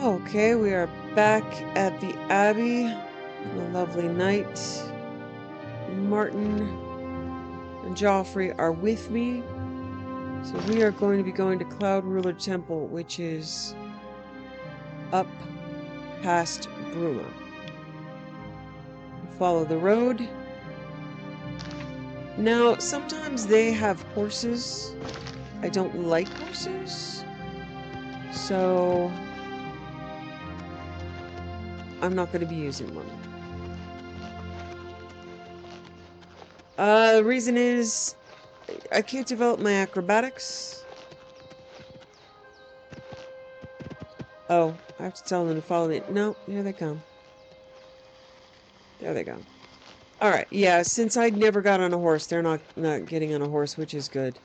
Okay, we are back at the Abbey on a lovely night. Martin and Joffrey are with me, so we are going to be going to Cloud Ruler Temple, which is up past Bruma. Follow the road. Now, sometimes they have horses. I don't like horses, so I'm not going to be using one. The reason is I can't develop my acrobatics. Oh, I have to tell them to follow me. No, here they come. There they go. Alright, yeah, since I never got on a horse, they're not getting on a horse, which is good.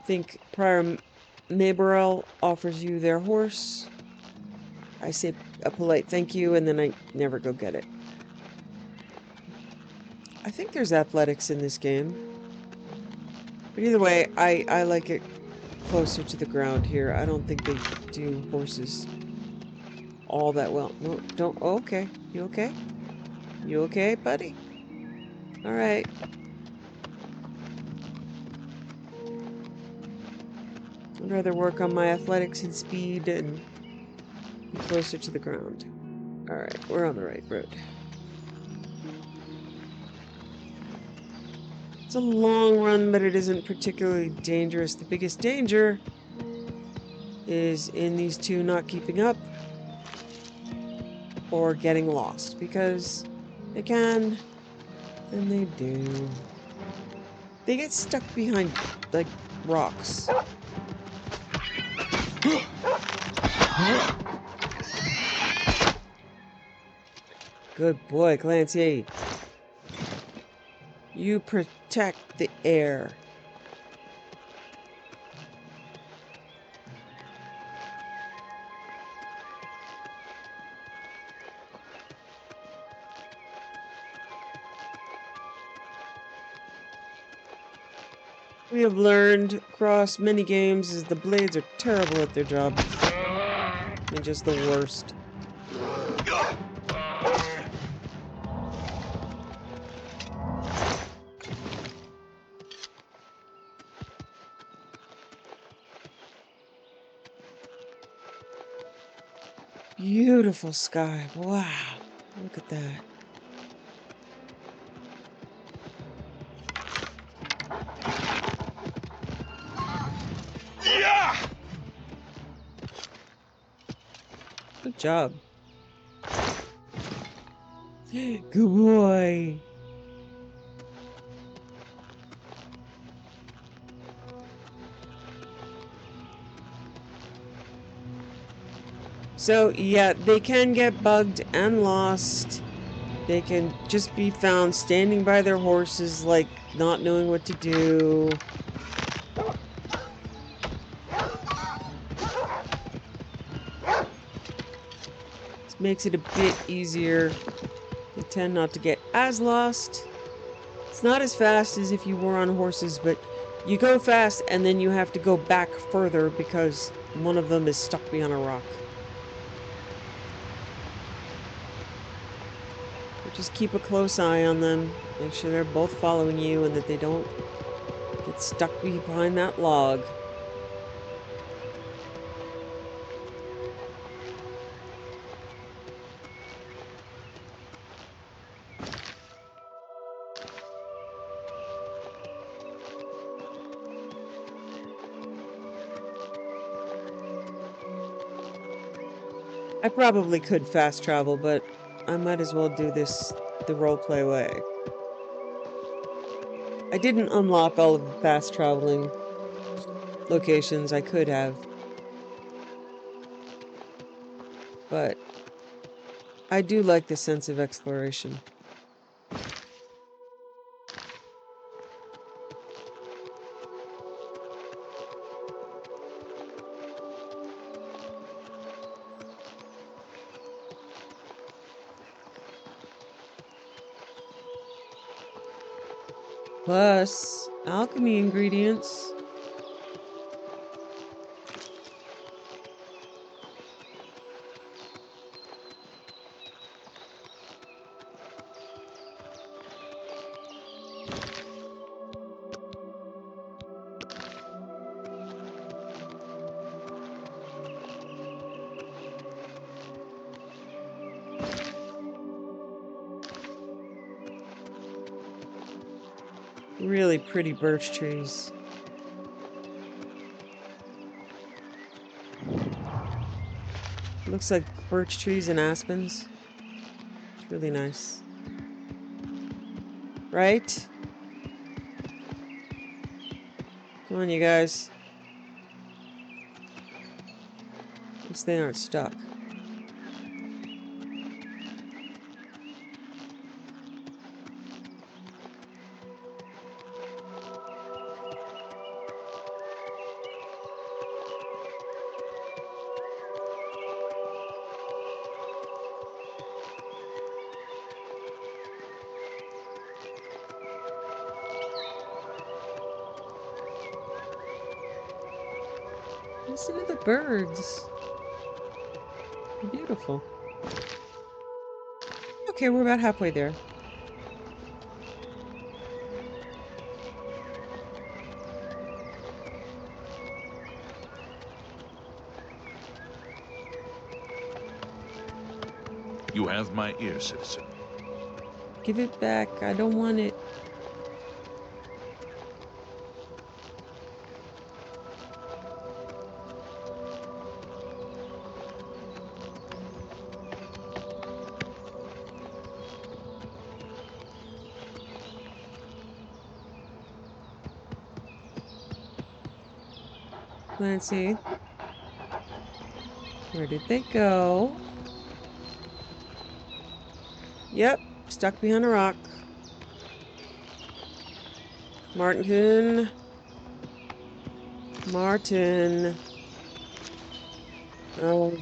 I think Prior Maberel offers you their horse. I say a polite thank you, and then I never go get it. I think there's athletics in this game. But either way, I like it closer to the ground here. I don't think they do horses all that well. No, don't. Oh, okay. You okay? You okay, buddy? All right. I'd rather work on my athletics and speed and be closer to the ground. All right, we're on the right road. It's a long run, but it isn't particularly dangerous. The biggest danger is in these two not keeping up or getting lost, because they can, and they do. They get stuck behind, like, rocks. Good boy, Clancy. You protect the air. We have learned across many games is the blades are terrible at their job. They're just the worst. Beautiful sky. Wow. Look at that. Yeah! Good job. Good boy. So, yeah, they can get bugged and lost. They can just be found standing by their horses, like, not knowing what to do. This makes it a bit easier. They tend not to get as lost. It's not as fast as if you were on horses, but you go fast and then you have to go back further because one of them is stuck behind a rock. But just keep a close eye on them. Make sure they're both following you and that they don't get stuck behind that log. I probably could fast travel, but I might as well do this the roleplay way. I didn't unlock all of the fast traveling locations I could have, but I do like the sense of exploration. Plus, alchemy ingredients. really pretty birch trees. Looks like birch trees and aspens. It's really nice. Right? Come on, you guys. At least they aren't stuck. Listen to the birds. They're beautiful. Okay, we're about halfway there. You have my ear, citizen. Give it back. I don't want it. Clancy. Where did they go? Yep, stuck behind a rock. Martin. Martin. Oh.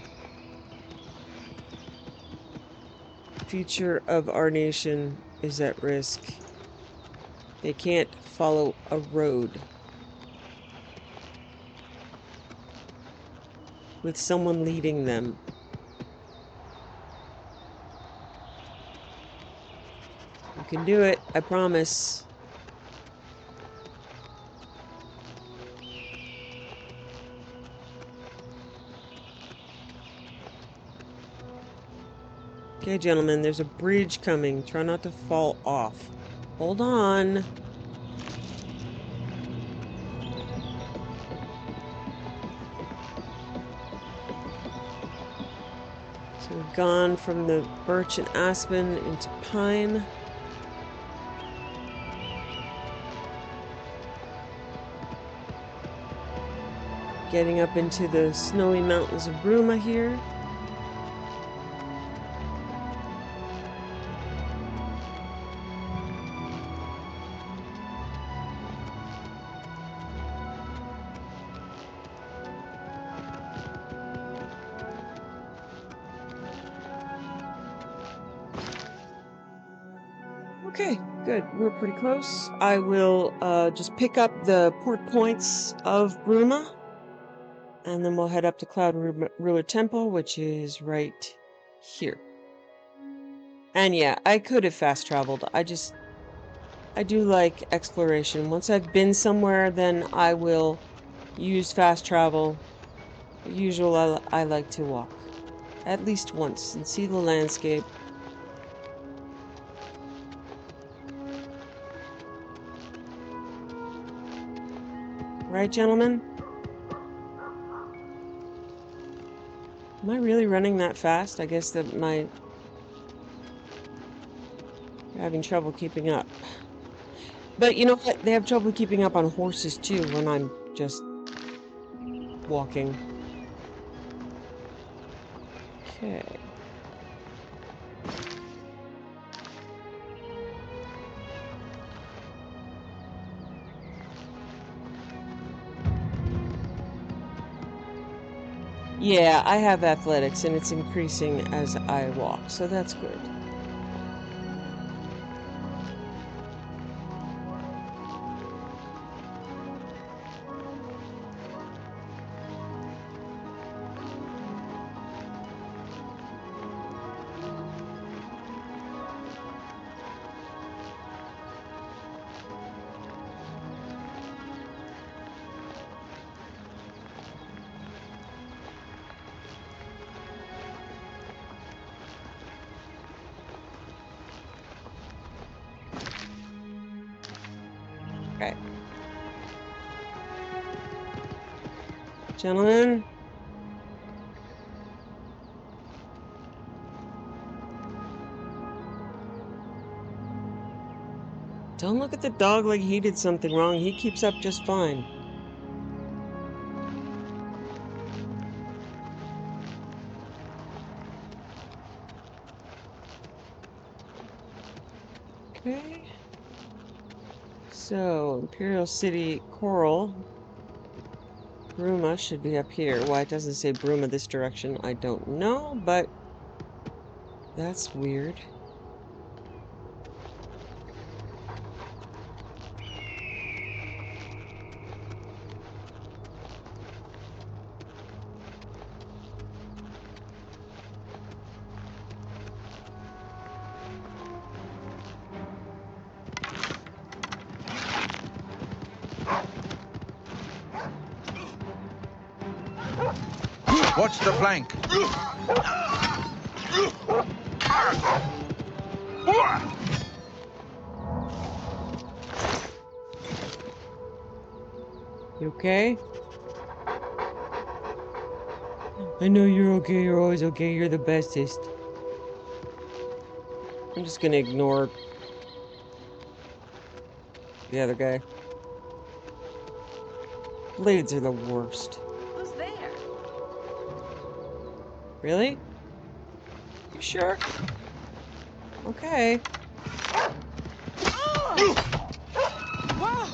Future of our nation is at risk. They can't follow a road with someone leading them. You can do it, I promise. Okay, gentlemen, there's a bridge coming. Try not to fall off. Hold on. So we've gone from the birch and aspen into pine. Getting up into the snowy mountains of Bruma here. Okay, good. We're pretty close. I will just pick up the port points of Bruma, and then we'll head up to Cloud Ruler Temple, which is right here. And yeah, I could have fast traveled. I do like exploration. Once I've been somewhere, then I will use fast travel. Usually I like to walk at least once and see the landscape. Right, gentlemen? Am I really running that fast? I guess that having trouble keeping up. But you know what? They have trouble keeping up on horses too when I'm just walking. Okay. Yeah, I have athletics and it's increasing as I walk, so that's good. Gentlemen? Don't look at the dog like he did something wrong. He keeps up just fine. Okay. So, Imperial City Coral. Bruma should be up here. Why it doesn't say Bruma this direction, I don't know, but that's weird. Watch the flank. You okay? I know you're okay. You're always okay. You're the bestest. I'm just gonna ignore the other guy. Blades are the worst. Who's there? Really? You sure? Okay. Wow!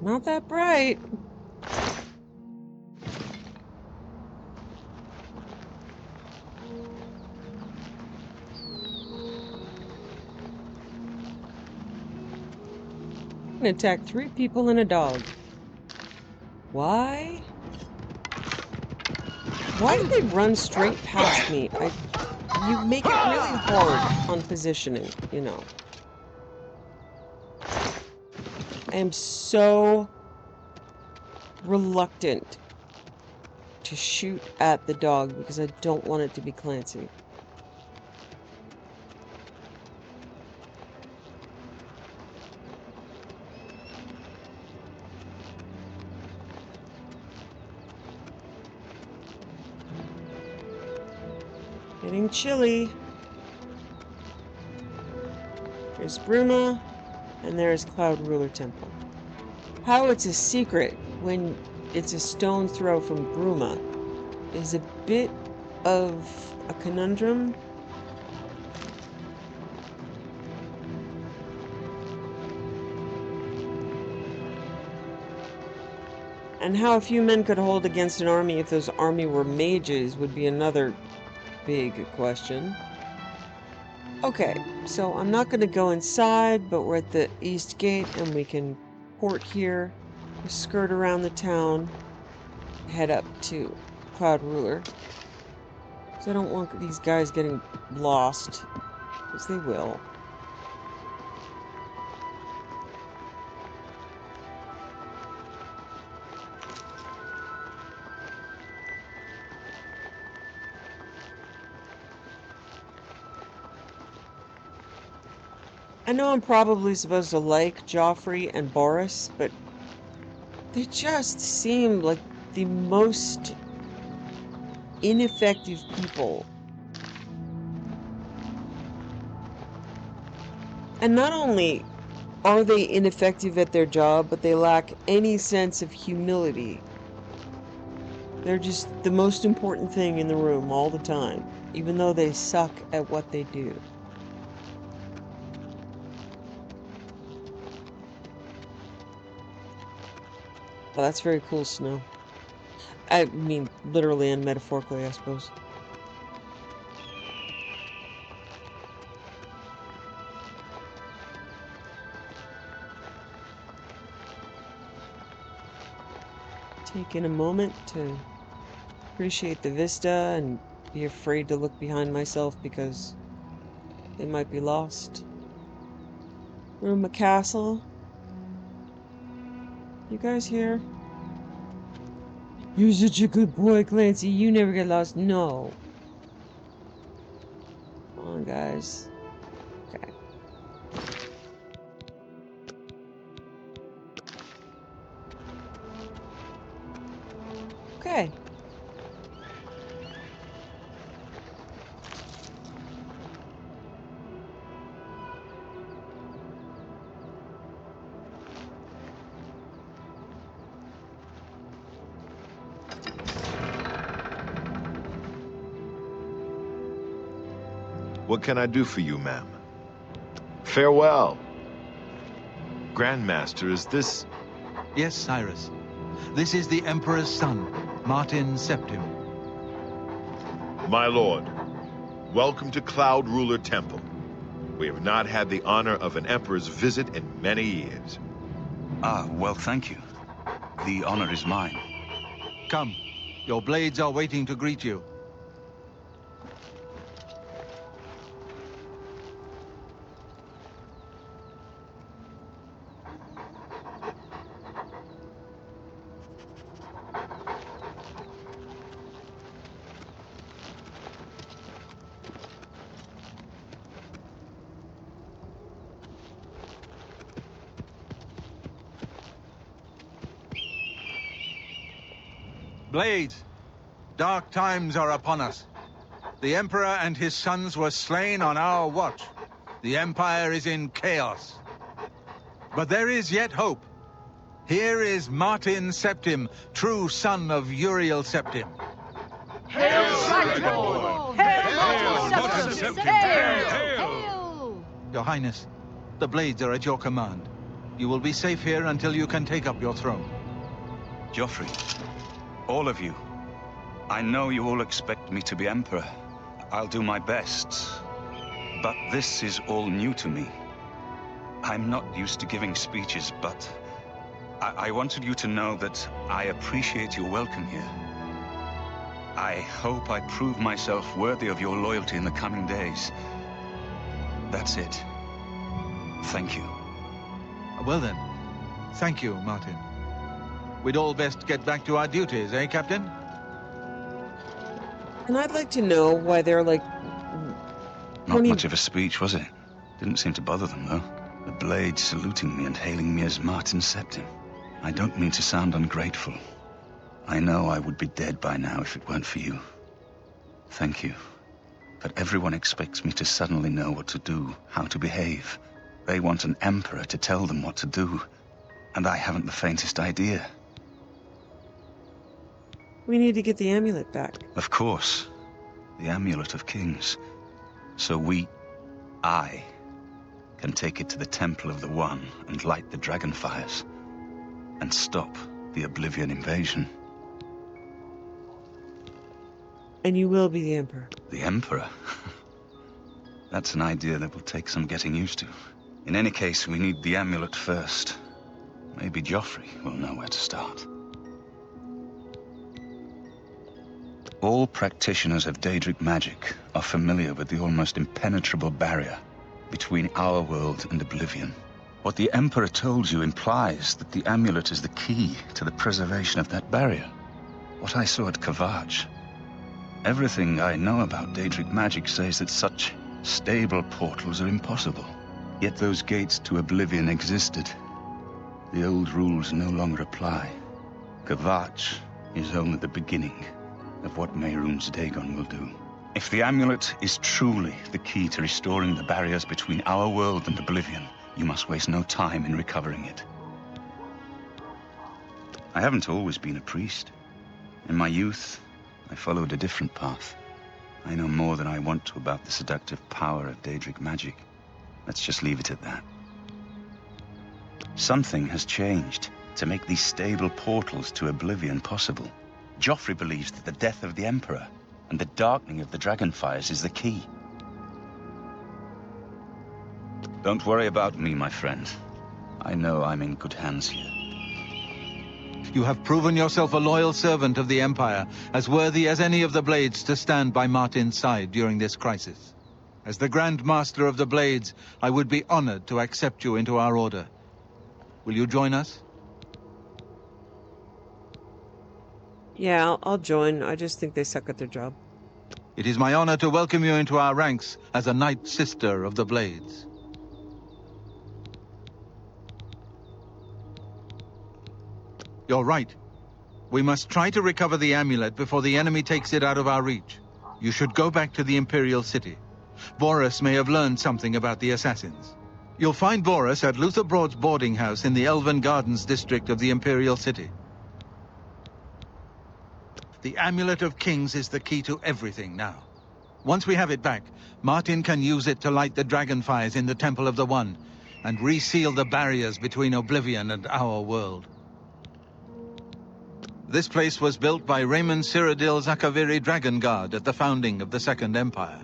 Not that bright. I'm gonna attack 3 people and a dog. Why? Why did they run straight past me? You make it really hard on positioning, you know. I am so reluctant to shoot at the dog because I don't want it to be Clancy. Getting chilly. There's Bruma, and there's Cloud Ruler Temple. How it's a secret when it's a stone's throw from Bruma is a bit of a conundrum. And how a few men could hold against an army if those army were mages would be another big question. Okay, so I'm not going to go inside, but we're at the east gate and we can port here, skirt around the town, head up to Cloud Ruler. Because I don't want these guys getting lost, because they will. I know I'm probably supposed to like Joffrey and Boris, but they just seem like the most ineffective people. And not only are they ineffective at their job, but they lack any sense of humility. They're just the most important thing in the room all the time, even though they suck at what they do. Well, that's very cool, Snow. I mean, literally and metaphorically, I suppose. Taking a moment to appreciate the vista and be afraid to look behind myself because they might be lost. Ruma Castle. You guys here? You're such a good boy, Clancy. You never get lost. No. Come on, guys. Okay. Okay. What can I do for you, ma'am? Farewell. Grandmaster, is this... Yes, Cyrus. This is the Emperor's son, Martin Septim. My lord, welcome to Cloud Ruler Temple. We have not had the honor of an emperor's visit in many years. Ah, well, thank you. The honor is mine. Come, your blades are waiting to greet you. Blades, dark times are upon us. The Emperor and his sons were slain on our watch. The Empire is in chaos. But there is yet hope. Here is Martin Septim, true son of Uriel Septim. Hail, Dragonborn! Hail, Martin Septim! Hail! Your Highness, the Blades are at your command. You will be safe here until you can take up your throne. Joffrey, all of you, I know you all expect me to be Emperor. I'll do my best. But this is all new to me. I'm not used to giving speeches, but I wanted you to know that I appreciate your welcome here. I hope I prove myself worthy of your loyalty in the coming days. That's it. Thank you. Well then, thank you, Martin. We'd all best get back to our duties, eh, Captain? And I'd like to know why they're like... Not much of a speech, was it? Didn't seem to bother them, though. The Blades saluting me and hailing me as Martin Septim. I don't mean to sound ungrateful. I know I would be dead by now if it weren't for you. Thank you. But everyone expects me to suddenly know what to do, how to behave. They want an emperor to tell them what to do, and I haven't the faintest idea. We need to get the amulet back. Of course. The Amulet of Kings. So I, can take it to the Temple of the One and light the dragon fires. And stop the Oblivion invasion. And you will be the Emperor. The Emperor? That's an idea that will take some getting used to. In any case, we need the amulet first. Maybe Joffrey will know where to start. All practitioners of Daedric magic are familiar with the almost impenetrable barrier between our world and Oblivion. What the Emperor told you implies that the amulet is the key to the preservation of that barrier. What I saw at Kavach. Everything I know about Daedric magic says that such stable portals are impossible. Yet those gates to Oblivion existed. The old rules no longer apply. Kavach is only the beginning of what Mehrunes Dagon will do. If the amulet is truly the key to restoring the barriers between our world and Oblivion, you must waste no time in recovering it. I haven't always been a priest. In my youth, I followed a different path. I know more than I want to about the seductive power of Daedric magic. Let's just leave it at that. Something has changed to make these stable portals to Oblivion possible. Joffrey believes that the death of the Emperor and the darkening of the Dragonfires is the key. Don't worry about me, my friend. I know I'm in good hands here. You have proven yourself a loyal servant of the Empire, as worthy as any of the Blades to stand by Martin's side during this crisis. As the Grand Master of the Blades, I would be honored to accept you into our order. Will you join us? Yeah, I'll join. I just think they suck at their job. It is my honor to welcome you into our ranks as a Knight Sister of the Blades. You're right. We must try to recover the amulet before the enemy takes it out of our reach. You should go back to the Imperial City. Vorus may have learned something about the assassins. You'll find Vorus at Luther Broad's boarding house in the Elven Gardens district of the Imperial City. The Amulet of Kings is the key to everything now. Once we have it back, Martin can use it to light the dragonfires in the Temple of the One, and reseal the barriers between Oblivion and our world. This place was built by Raymond Cyrodiil Zakaviri Dragon Guard at the founding of the Second Empire.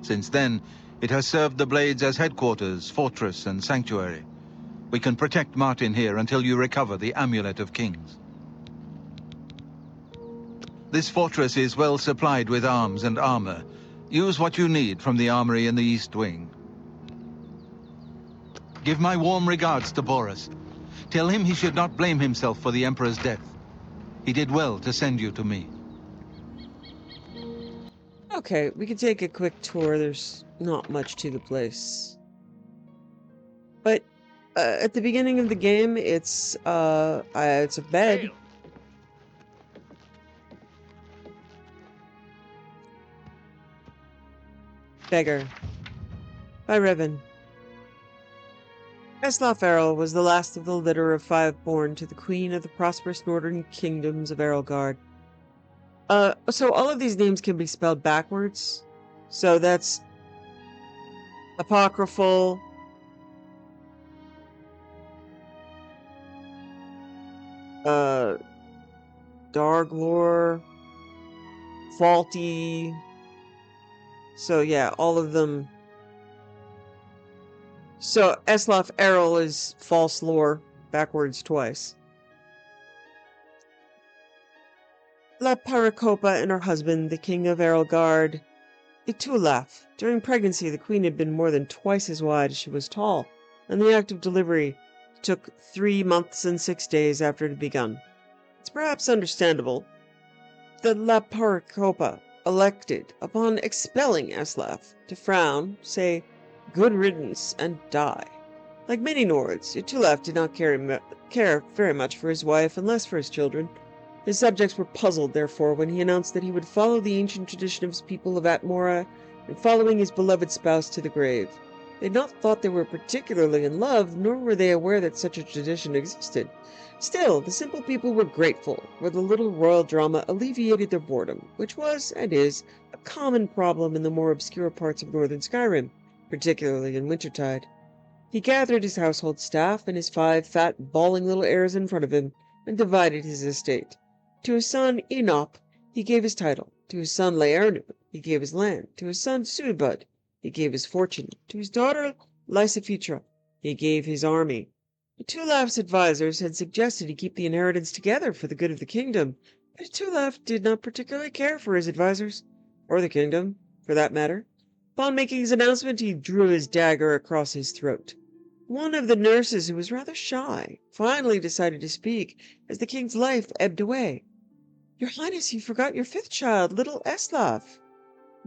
Since then, it has served the Blades as headquarters, fortress, and sanctuary. We can protect Martin here until you recover the Amulet of Kings. This fortress is well supplied with arms and armor. Use what you need from the armory in the East Wing. Give my warm regards to Boris. Tell him he should not blame himself for the Emperor's death. He did well to send you to me. Okay, we can take a quick tour. There's not much to the place. But at the beginning of the game, it's a bed. Beggar by Riven. Eslaf Errol was the last of the litter of 5 born to the queen of the prosperous northern kingdoms of Erelgard. So all of these names can be spelled backwards. So that's apocryphal, Darglore, faulty. So yeah, all of them. So Eslaf Errol is false lore, backwards twice. La Paracopa and her husband, the king of Erelgard, Itulaf. During pregnancy, the queen had been more than twice as wide as she was tall, and the act of delivery took 3 months and 6 days after it had begun. It's perhaps understandable that La Paracopa elected, upon expelling Eslaf, to frown, say, "Good riddance," and die. Like many Nords, Itulaf did not care very much for his wife and less for his children. His subjects were puzzled, therefore, when he announced that he would follow the ancient tradition of his people of Atmora in following his beloved spouse to the grave. They had not thought they were particularly in love, nor were they aware that such a tradition existed. Still, the simple people were grateful, for the little royal drama alleviated their boredom, which was, and is, a common problem in the more obscure parts of northern Skyrim, particularly in wintertide. He gathered his household staff and his 5 fat, bawling little heirs in front of him, and divided his estate. To his son Enop he gave his title. To his son Laernu he gave his land. To his son Sudbud he gave his fortune. To his daughter Lysiphetra he gave his army. Itulaf's advisors had suggested he keep the inheritance together for the good of the kingdom, but Itulaf did not particularly care for his advisors, or the kingdom, for that matter. Upon making his announcement, he drew his dagger across his throat. One of the nurses, who was rather shy, finally decided to speak as the king's life ebbed away. "Your Highness, you forgot your 5th child, little Eslaf."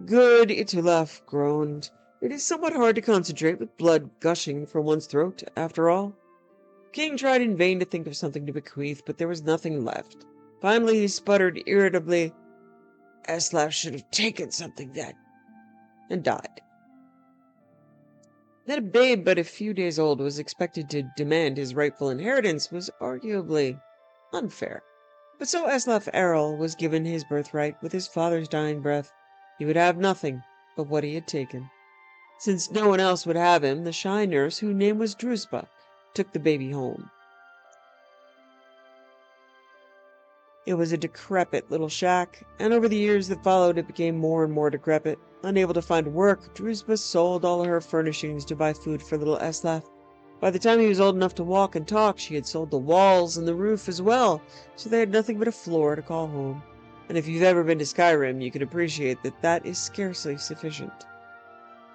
"Good," Itulaf groaned. "It is somewhat hard to concentrate with blood gushing from one's throat, after all." The king tried in vain to think of something to bequeath, but there was nothing left. Finally he sputtered irritably, "Eslaf should have taken something then," and died. That a babe but a few days old was expected to demand his rightful inheritance was arguably unfair. But so Eslaf Errol was given his birthright with his father's dying breath. He would have nothing but what he had taken. Since no one else would have him, the shy nurse, whose name was Druspa, took the baby home. It was a decrepit little shack, and over the years that followed it became more and more decrepit. Unable to find work, Druspa sold all her furnishings to buy food for little Eslaf. By the time he was old enough to walk and talk, she had sold the walls and the roof as well, so they had nothing but a floor to call home. And if you've ever been to Skyrim, you can appreciate that that is scarcely sufficient.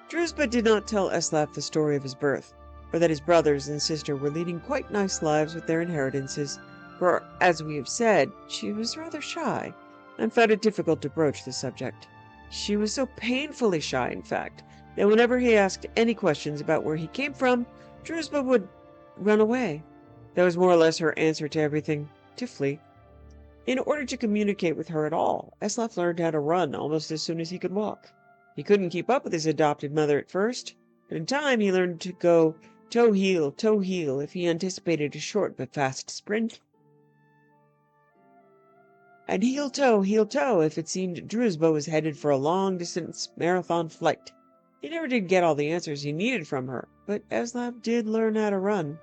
Druspa did not tell Eslaf the story of his birth, or that his brothers and sister were leading quite nice lives with their inheritances, for, as we have said, she was rather shy, and found it difficult to broach the subject. She was so painfully shy, in fact, that whenever he asked any questions about where he came from, Druspa would run away. That was more or less her answer to everything, to flee. In order to communicate with her at all, Eslaf learned how to run almost as soon as he could walk. He couldn't keep up with his adopted mother at first, but in time he learned to go toe heel if he anticipated a short but fast sprint, and heel toe if it seemed Druzhba was headed for a long-distance marathon flight. He never did get all the answers he needed from her, but Eslaf did learn how to run.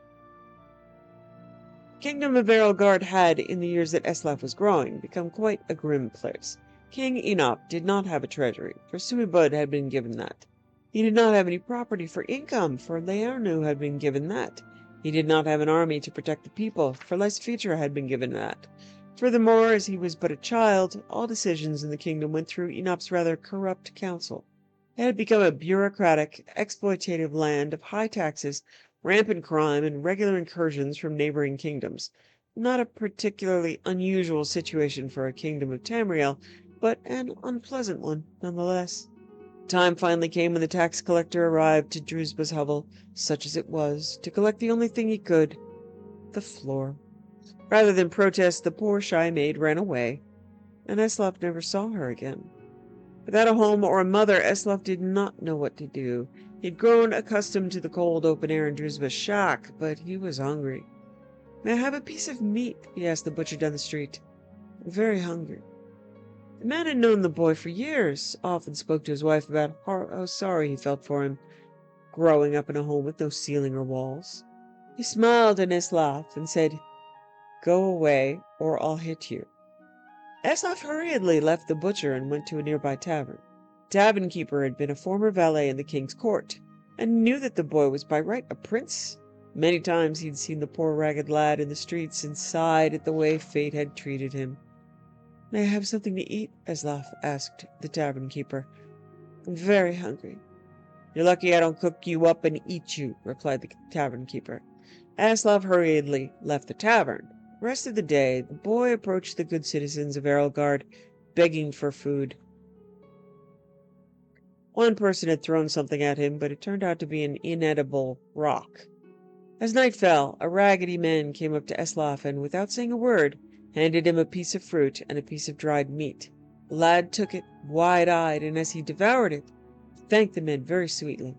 The kingdom of Erelgard had, in the years that Eslaf was growing, become quite a grim place. King Enop did not have a treasury, for Suibud had been given that. He did not have any property for income, for Leyawiin had been given that. He did not have an army to protect the people, for Leysfitra had been given that. Furthermore, as he was but a child, all decisions in the kingdom went through Enop's rather corrupt council. It had become a bureaucratic, exploitative land of high taxes, rampant crime, and regular incursions from neighboring kingdoms. Not a particularly unusual situation for a kingdom of Tamriel, but an unpleasant one nonetheless. The time finally came when the tax collector arrived to Druzhba's hovel, such as it was, to collect the only thing he could, the floor. Rather than protest, the poor shy maid ran away, and Eslaf never saw her again. Without a home or a mother, Eslaf did not know what to do. He had grown accustomed to the cold open air in Druzhba's shack, but he was hungry. "May I have a piece of meat?" he asked the butcher down the street. "I'm very hungry." The man had known the boy for years, often spoke to his wife about how sorry he felt for him, growing up in a home with no ceiling or walls. He smiled at Eslaf and said, "Go away, or I'll hit you." Eslaf hurriedly left the butcher and went to a nearby tavern. The tavern keeper had been a former valet in the king's court, and knew that the boy was by right a prince. Many times he'd seen the poor ragged lad in the streets and sighed at the way fate had treated him. "May I have something to eat?" Eslaf asked the tavern keeper. "I'm very hungry." "You're lucky I don't cook you up and eat you," replied the tavern keeper. Eslaf hurriedly left the tavern. The rest of the day, the boy approached the good citizens of Erelgard, begging for food. One person had thrown something at him, but it turned out to be an inedible rock. As night fell, a raggedy man came up to Eslaf and, without saying a word, handed him a piece of fruit and a piece of dried meat. The lad took it, wide-eyed, and as he devoured it, he thanked the man very sweetly.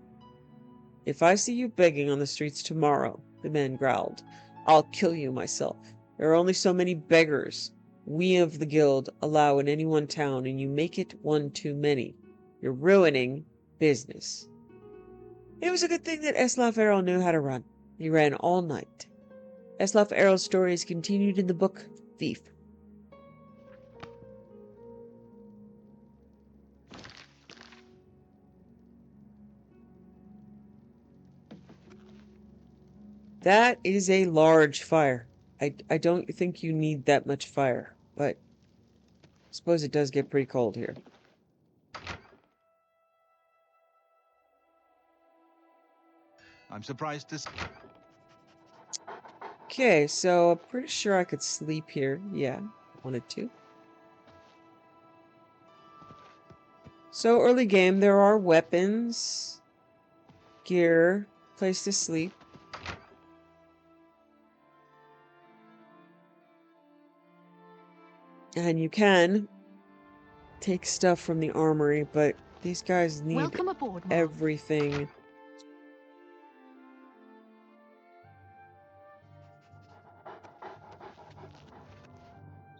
"If I see you begging on the streets tomorrow," the man growled, "I'll kill you myself. There are only so many beggars we of the guild allow in any one town, and you make it one too many. You're ruining business." It was a good thing that Eslaf Errol knew how to run. He ran all night. Eslaf Errol's story is continued in the book Thief. That is a large fire. I don't think you need that much fire, but I suppose it does get pretty cold here. I'm surprised to see. Okay, so I'm pretty sure I could sleep here. Yeah, I wanted to. So early game, there are weapons, gear, place to sleep. And you can take stuff from the armory, but these guys need Welcome aboard, Mark. everything.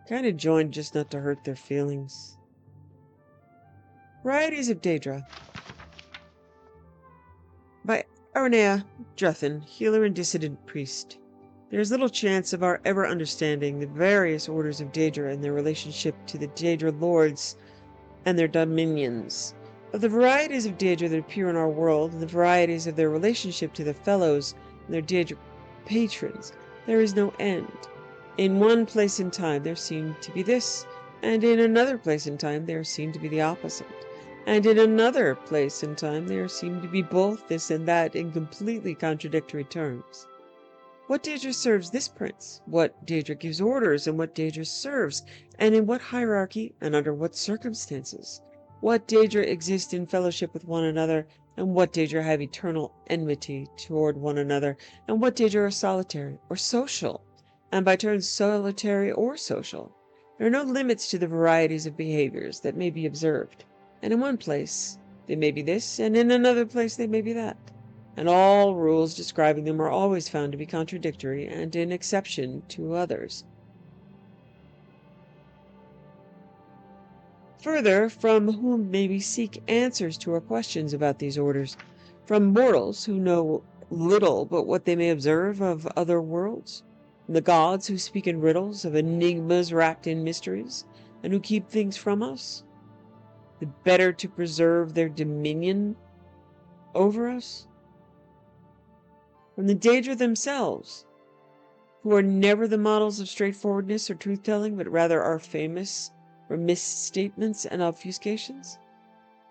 Kind of joined just not to hurt their feelings. Varieties of Daedra. By Aranea Juthan, healer and dissident priest. There is little chance of our ever understanding the various orders of Daedra and their relationship to the Daedra lords and their dominions. Of the varieties of Daedra that appear in our world, and the varieties of their relationship to the fellows and their Daedra patrons, there is no end. In one place in time there seemed to be this, and in another place in time there seemed to be the opposite. And in another place in time there seemed to be both this and that in completely contradictory terms. What Daedra serves this prince? What Daedra gives orders, and what Daedra serves? And in what hierarchy, and under what circumstances? What Daedra exist in fellowship with one another, and what Daedra have eternal enmity toward one another, and what Daedra are solitary or social, and by turns solitary or social? There are no limits to the varieties of behaviors that may be observed, and in one place they may be this, and in another place they may be that, and all rules describing them are always found to be contradictory and an exception to others. Further, from whom may we seek answers to our questions about these orders? From mortals who know little but what they may observe of other worlds? From the gods who speak in riddles of enigmas wrapped in mysteries, and who keep things from us, the better to preserve their dominion over us? From the Daedra themselves, who are never the models of straightforwardness or truth-telling, but rather are famous for misstatements and obfuscations?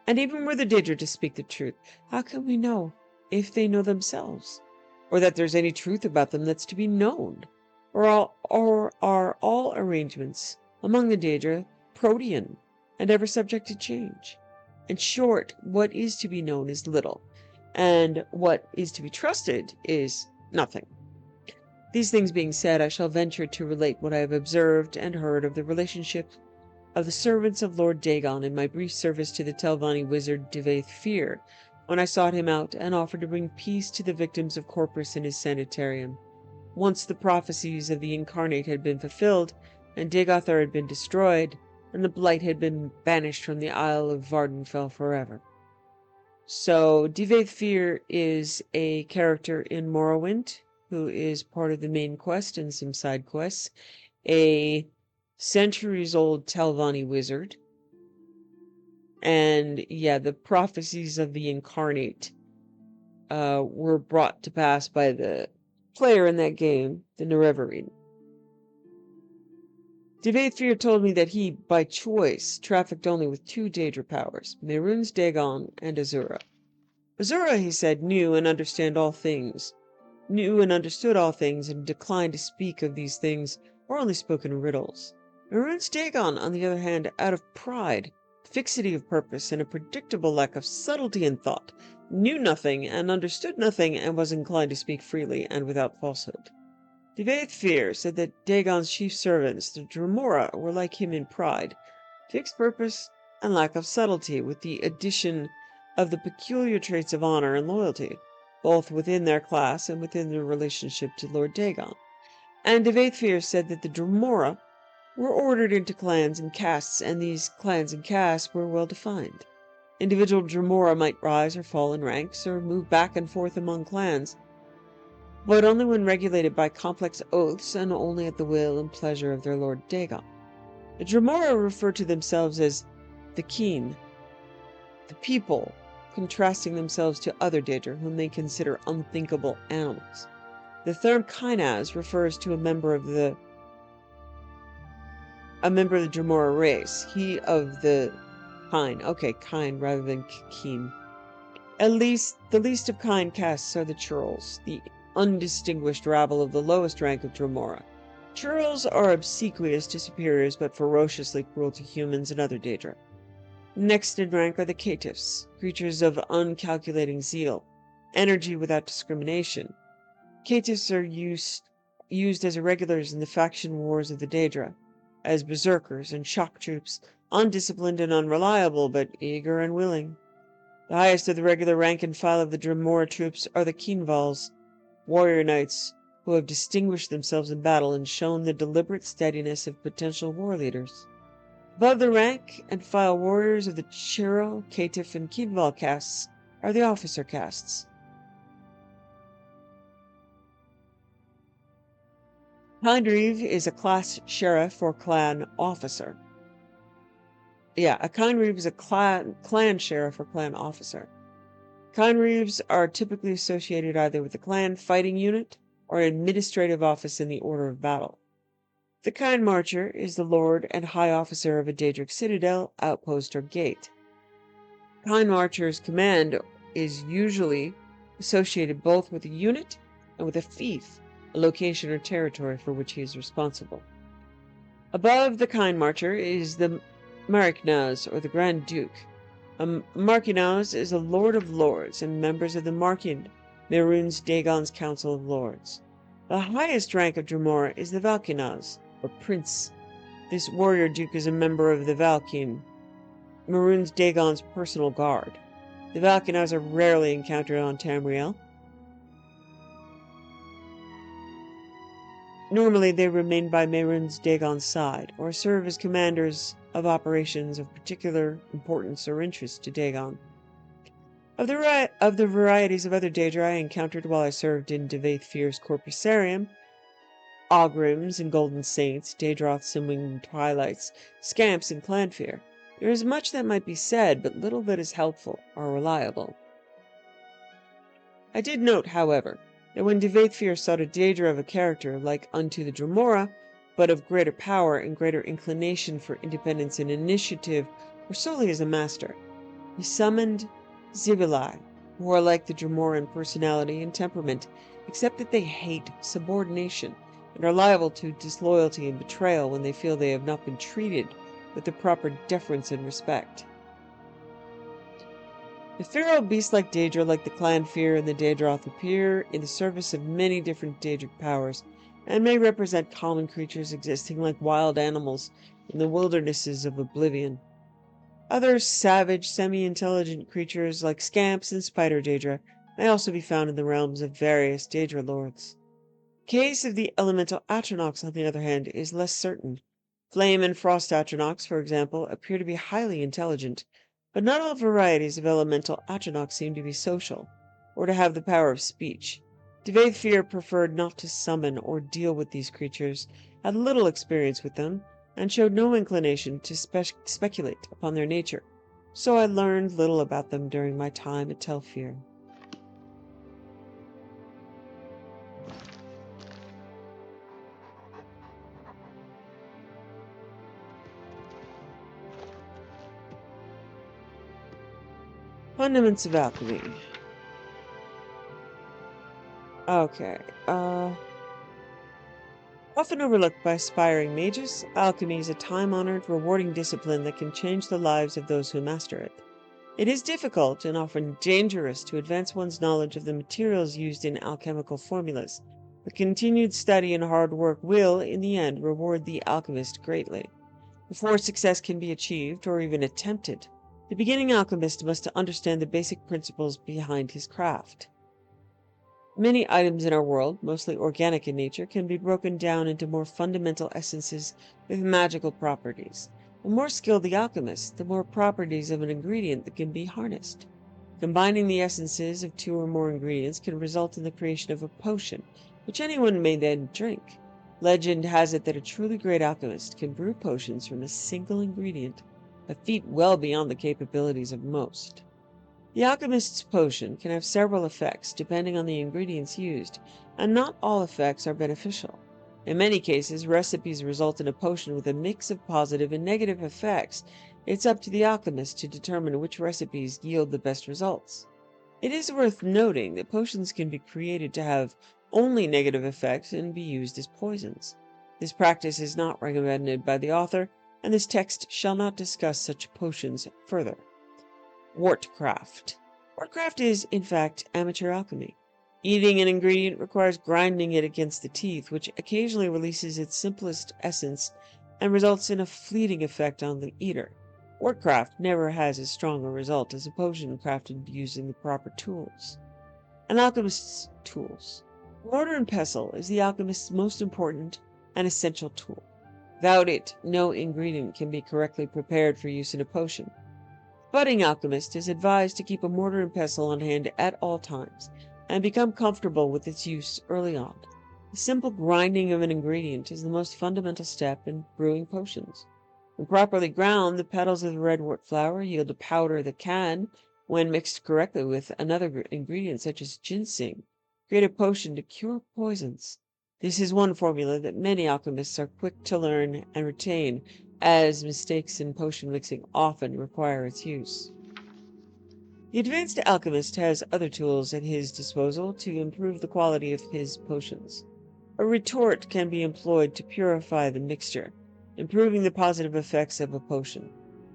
And even were the Daedra to speak the truth, how can we know if they know themselves, or that there's any truth about them that's to be known? Or are all arrangements among the Daedra protean and ever subject to change? In short, what is to be known is little, and what is to be trusted is nothing. These things being said, I shall venture to relate what I have observed and heard of the relationship of the servants of Lord Dagon in my brief service to the Telvanni wizard Divaith Fear, when I sought him out and offered to bring peace to the victims of Corpus in his sanitarium. Once the prophecies of the Incarnate had been fulfilled, and Dagothr had been destroyed, and the blight had been banished from the Isle of Vardenfell forever. So, Divaith Fear is a character in Morrowind, who is part of the main quest and some side quests, a centuries-old Telvanni wizard, and yeah, the prophecies of the Incarnate were brought to pass by the player in that game, the Leyawiin. Divaith Fear told me that he, by choice, trafficked only with two Daedra powers, Mehrunes Dagon and Azura. Azura, he said, knew and understood all things, and declined to speak of these things, or only spoke in riddles. Mehrunes Dagon, on the other hand, out of pride, fixity of purpose, and a predictable lack of subtlety in thought, knew nothing and understood nothing, and was inclined to speak freely and without falsehood. Divaith Fear said that Dagon's chief servants, the Dremora, were like him in pride, fixed purpose, and lack of subtlety, with the addition of the peculiar traits of honor and loyalty, both within their class and within their relationship to Lord Dagon. And Divaith Fear said that the Dremora were ordered into clans and castes, and these clans and castes were well defined. Individual Dremora might rise or fall in ranks, or move back and forth among clans, but only when regulated by complex oaths and only at the will and pleasure of their Lord Dagon. The Dremora refer to themselves as the Keen, the people, contrasting themselves to other Daedra, whom they consider unthinkable animals. The term Kynaz refers to a member of the Dremora race, he of the Kine. Okay, Kine rather than Keen. At least, the least of Kine castes are the Churls, the undistinguished rabble of the lowest rank of Dremora. Churls are obsequious to superiors, but ferociously cruel to humans and other Daedra. Next in rank are the Caitiffs, creatures of uncalculating zeal, energy without discrimination. Caitiffs are used as irregulars in the faction wars of the Daedra, as berserkers and shock troops, undisciplined and unreliable, but eager and willing. The highest of the regular rank and file of the Dremora troops are the Keenvals, warrior knights who have distinguished themselves in battle and shown the deliberate steadiness of potential war leaders. Above the rank and file warriors of the Churl, Caitiff, and Keenval castes are the officer castes. Kindreave is a class sheriff or clan officer. A Kindreave is a clan sheriff or clan officer. Kindreaves are typically associated either with the clan fighting unit or an administrative office in the order of battle. The Kind Marcher is the lord and high officer of a Daedric citadel, outpost, or gate. Kind Marcher's command is usually associated both with a unit and with a fief, a location or territory for which he is responsible. Above the Kind Marcher is the Mariknaz, or the Grand Duke. A Mariknaz is a Lord of Lords and members of the Markind, Mehrunes Dagon's Council of Lords. The highest rank of Dremora is the Valkinaz, or Prince. This warrior duke is a member of the Valkyne, Maroon's Dagon's personal guard. The Valkynes are rarely encountered on Tamriel. Normally, they remain by Mehrunes Dagon's side, or serve as commanders of operations of particular importance or interest to Dagon. Of the varieties of other Daedra I encountered while I served in Devaithfir's Corpusarium, Ogrims and Golden Saints, Daedroths and Winged Twilights, Scamps and Clanfear, there is much that might be said, but little that is helpful or reliable. I did note, however, that when Devaithfir sought a Daedra of a character like unto the Dremora, but of greater power and greater inclination for independence and initiative, or solely as a master, he summoned Zibilai, who are like the Dremora in personality and temperament, except that they hate subordination and are liable to disloyalty and betrayal when they feel they have not been treated with the proper deference and respect. The feral beast-like Daedra, like the Clanfear and the Daedroth, appear in the service of many different Daedric powers, and may represent common creatures existing like wild animals in the wildernesses of Oblivion. Other savage, semi-intelligent creatures like Scamps and Spider Daedra may also be found in the realms of various Daedra lords. The case of the elemental Atronachs, on the other hand, is less certain. Flame and Frost Atronachs, for example, appear to be highly intelligent, but not all varieties of elemental Atronachs seem to be social, or to have the power of speech. Devaithfir preferred not to summon or deal with these creatures, had little experience with them, and showed no inclination to speculate upon their nature, so I learned little about them during my time at Telfir. Fundaments of Alchemy. Okay, often overlooked by aspiring mages, alchemy is a time-honored, rewarding discipline that can change the lives of those who master it. It is difficult and often dangerous to advance one's knowledge of the materials used in alchemical formulas, but continued study and hard work will, in the end, reward the alchemist greatly. Before success can be achieved, or even attempted, the beginning alchemist must understand the basic principles behind his craft. Many items in our world, mostly organic in nature, can be broken down into more fundamental essences with magical properties. The more skilled the alchemist, the more properties of an ingredient that can be harnessed. Combining the essences of 2 or more ingredients can result in the creation of a potion, which anyone may then drink. Legend has it that a truly great alchemist can brew potions from a single ingredient, a feat well beyond the capabilities of most. The alchemist's potion can have several effects depending on the ingredients used, and not all effects are beneficial. In many cases, recipes result in a potion with a mix of positive and negative effects. It's up to the alchemist to determine which recipes yield the best results. It is worth noting that potions can be created to have only negative effects and be used as poisons. This practice is not recommended by the author, and this text shall not discuss such potions further. Wortcraft. Wortcraft is, in fact, amateur alchemy. Eating an ingredient requires grinding it against the teeth, which occasionally releases its simplest essence and results in a fleeting effect on the eater. Wortcraft never has as strong a result as a potion crafted using the proper tools. An alchemist's tools. Mortar and pestle is the alchemist's most important and essential tool. Without it, no ingredient can be correctly prepared for use in a potion. Budding alchemist is advised to keep a mortar and pestle on hand at all times, and become comfortable with its use early on. The simple grinding of an ingredient is the most fundamental step in brewing potions. When properly ground, the petals of the redwort flower yield a powder that can, when mixed correctly with another ingredient such as ginseng, create a potion to cure poisons. This is one formula that many alchemists are quick to learn and retain, as mistakes in potion mixing often require its use. The advanced alchemist has other tools at his disposal to improve the quality of his potions. A retort can be employed to purify the mixture, improving the positive effects of a potion.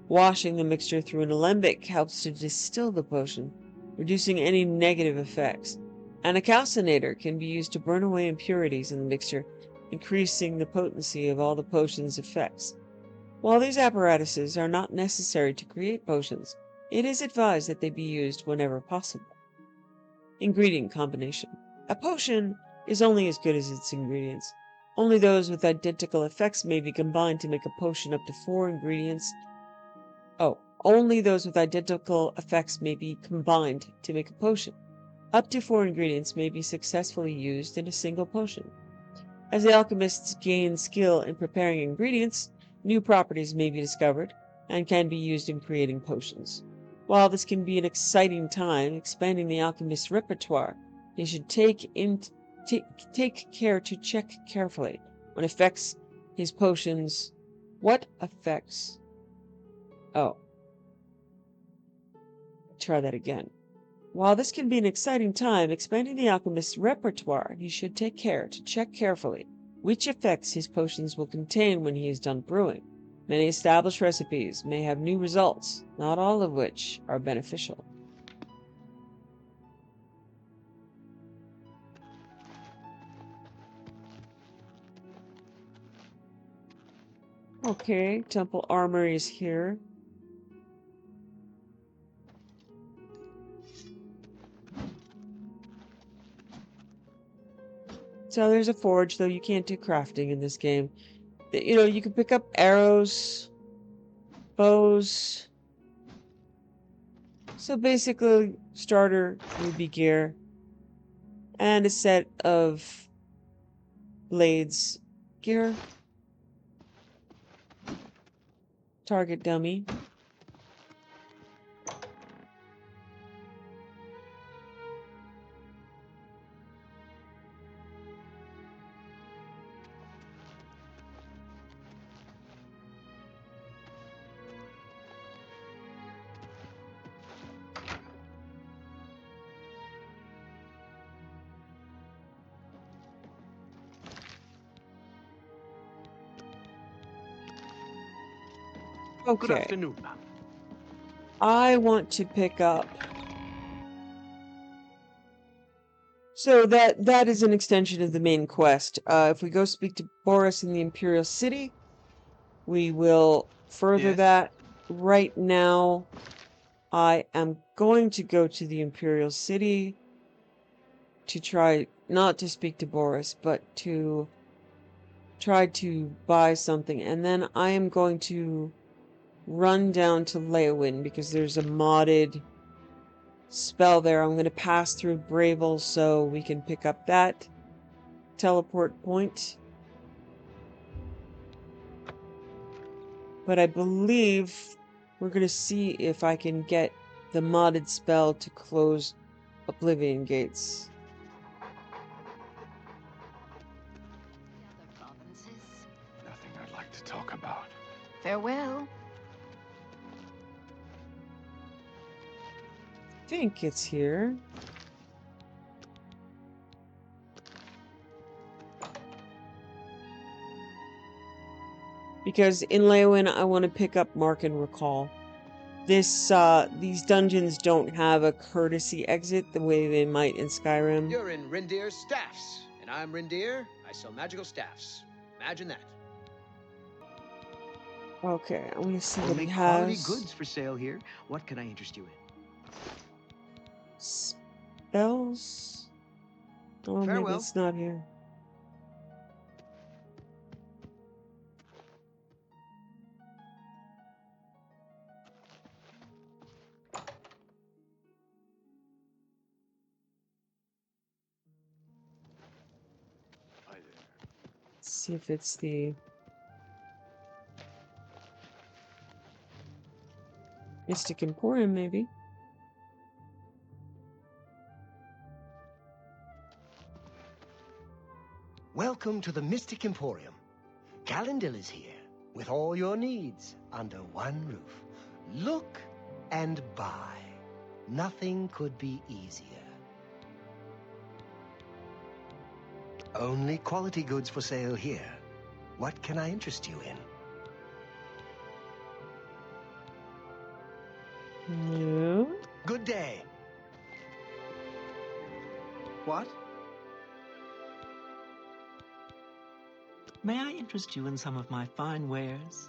Washing the mixture through an alembic helps to distill the potion, reducing any negative effects. And a calcinator can be used to burn away impurities in the mixture, increasing the potency of all the potion's effects. While these apparatuses are not necessary to create potions, it is advised that they be used whenever possible. Ingredient combination. A potion is only as good as its ingredients. Only those with identical effects may be combined to make a potion up to 4 ingredients. Only those with identical effects may be combined to make a potion. Up to 4 ingredients may be successfully used in a single potion. As the alchemists gain skill in preparing ingredients, new properties may be discovered and can be used in creating potions. While this can be an exciting time expanding the alchemist's repertoire, he should take care to check carefully what affects his potions. What affects? Try that again. While this can be an exciting time expanding the alchemist's repertoire, he should take care to check carefully which effects his potions will contain when he is done brewing. Many established recipes may have new results, not all of which are beneficial. Okay, temple armory is here. So there's a forge, though you can't do crafting in this game. You know, you can pick up arrows, bows. So basically, starter newbie gear, and a set of blades gear. Target dummy. Okay. Good afternoon. I want to pick up. So that is an extension of the main quest. If we go speak to Boris in the Imperial City, we will further that. Right now, I am going to go to the Imperial City to try not to speak to Boris, but to try to buy something. And then I am going to run down to Leyawiin because there's a modded spell there. I'm going to pass through Bravel so we can pick up that teleport point. But I believe we're going to see if I can get the modded spell to close Oblivion gates. Other provinces. Nothing I'd like to talk about. Farewell. I think it's here. Because in Leyawiin, I want to pick up Mark and Recall. These dungeons don't have a courtesy exit the way they might in Skyrim. You're in Rindir's Staffs, and I'm Rindir. I sell magical staffs. Imagine that. Okay, I'm gonna see what Only he quality has. goods for sale here. What can I interest you in? Spells? Oh, maybe Farewell. it's not here. Let's see if it's the Mystic Emporium, maybe. Welcome to the Mystic Emporium. Galendil is here, with all your needs under one roof. Look and buy. Nothing could be easier. Only quality goods for sale here. What can I interest you in? No. Good day. What? May I interest you in some of my fine wares?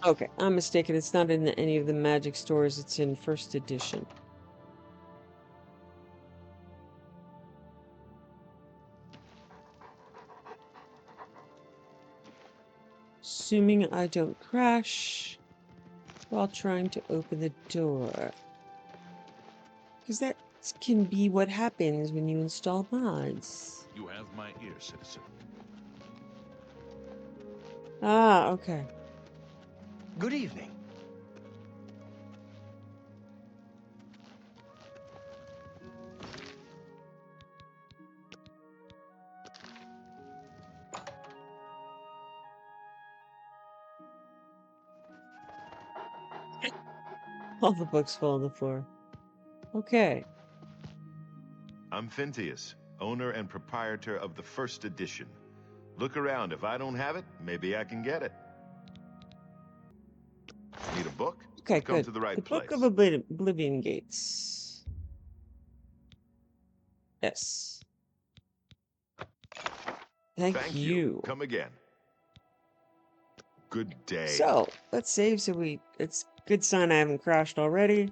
Okay, I'm mistaken. It's not in any of the magic stores. It's in first edition. Assuming I don't crash while trying to open the door. Because that can be what happens when you install mods. You have my ear, citizen. Ah, okay. Good evening. All the books fall on the floor. Okay. I'm Phintius, owner and proprietor of the first edition. Look around. If I don't have it, maybe I can get it. Need a book? Okay, Come good. to the right The place. Book of Oblivion Gates. Yes. Thank you. Come again. Good day. So, let's save so it's a good sign I haven't crashed already.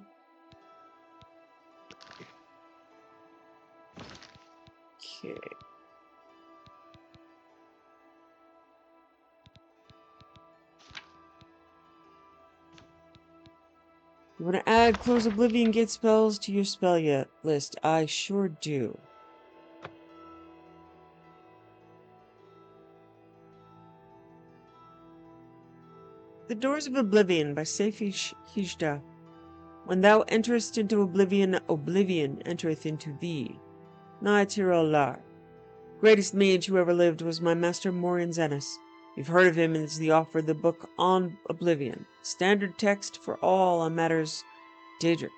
Okay. You want to add close Oblivion Gate spells to your spell list? I sure do. The Doors of Oblivion by Seifi Hijda. When thou enterest into oblivion, oblivion entereth into thee. Naitirol Lar. Greatest mage who ever lived was my master Morian Zenas. You've heard of him as the author of the book On Oblivion, standard text for all on matters Daedric.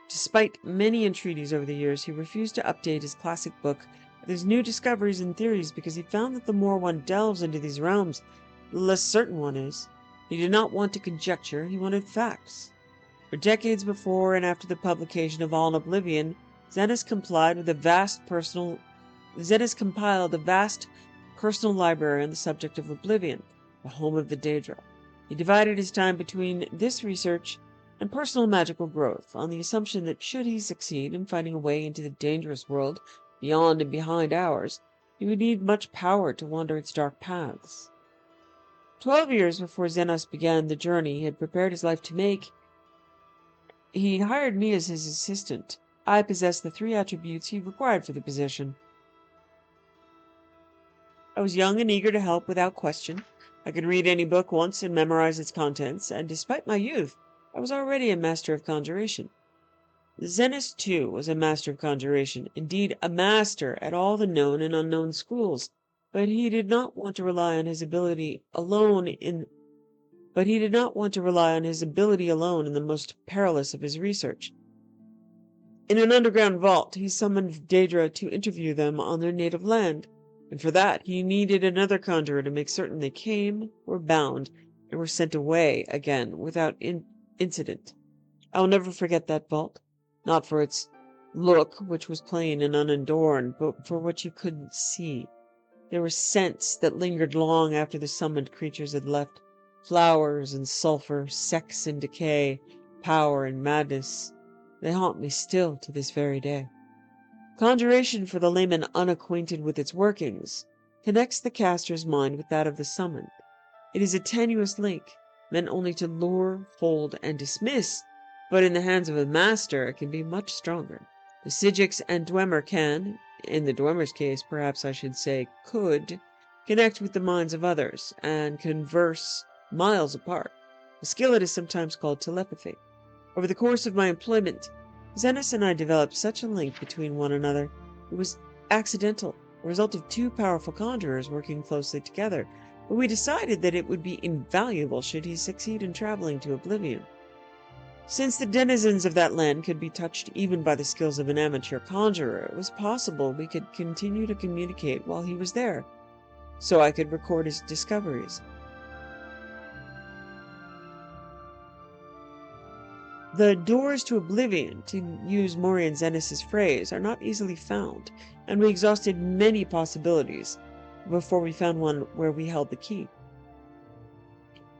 Despite many entreaties over the years, he refused to update his classic book with his new discoveries and theories because he found that the more one delves into these realms, the less certain one is. He did not want to conjecture, he wanted facts. For decades before and after the publication of On Oblivion, Zenas compiled a vast personal library on the subject of Oblivion, the home of the Daedra. He divided his time between this research and personal magical growth, on the assumption that should he succeed in finding a way into the dangerous world beyond and behind ours, he would need much power to wander its dark paths. 12 years before Zenas began the journey he had prepared his life to make, he hired me as his assistant. I possessed the 3 attributes he required for the position. I was young and eager to help without question. I could read any book once and memorize its contents, and despite my youth, I was already a master of conjuration. Zenas, too, was a master of conjuration, indeed a master at all the known and unknown schools, but he did not want to rely on his ability alone in the most perilous of his research. In an underground vault, he summoned Daedra to interview them on their native land, and for that he needed another conjurer to make certain they came, were bound, and were sent away again without incident. I will never forget that vault, not for its look, which was plain and unadorned, but for what you couldn't see. There were scents that lingered long after the summoned creatures had left. Flowers and sulphur, sex and decay, power and madness. They haunt me still to this very day. Conjuration, for the layman unacquainted with its workings, connects the caster's mind with that of the summoned. It is a tenuous link, meant only to lure, hold, and dismiss, but in the hands of a master it can be much stronger. The Psijics and Dwemer can, in the Dwemer's case perhaps I should say could, connect with the minds of others, and converse miles apart. A skill it is sometimes called telepathy. Over the course of my employment, Zenas and I developed such a link between one another. It was accidental, a result of 2 powerful conjurers working closely together, but we decided that it would be invaluable should he succeed in traveling to Oblivion. Since the denizens of that land could be touched even by the skills of an amateur conjurer, it was possible we could continue to communicate while he was there, so I could record his discoveries. The doors to Oblivion, to use Morian Zenas' phrase, are not easily found, and we exhausted many possibilities before we found one where we held the key.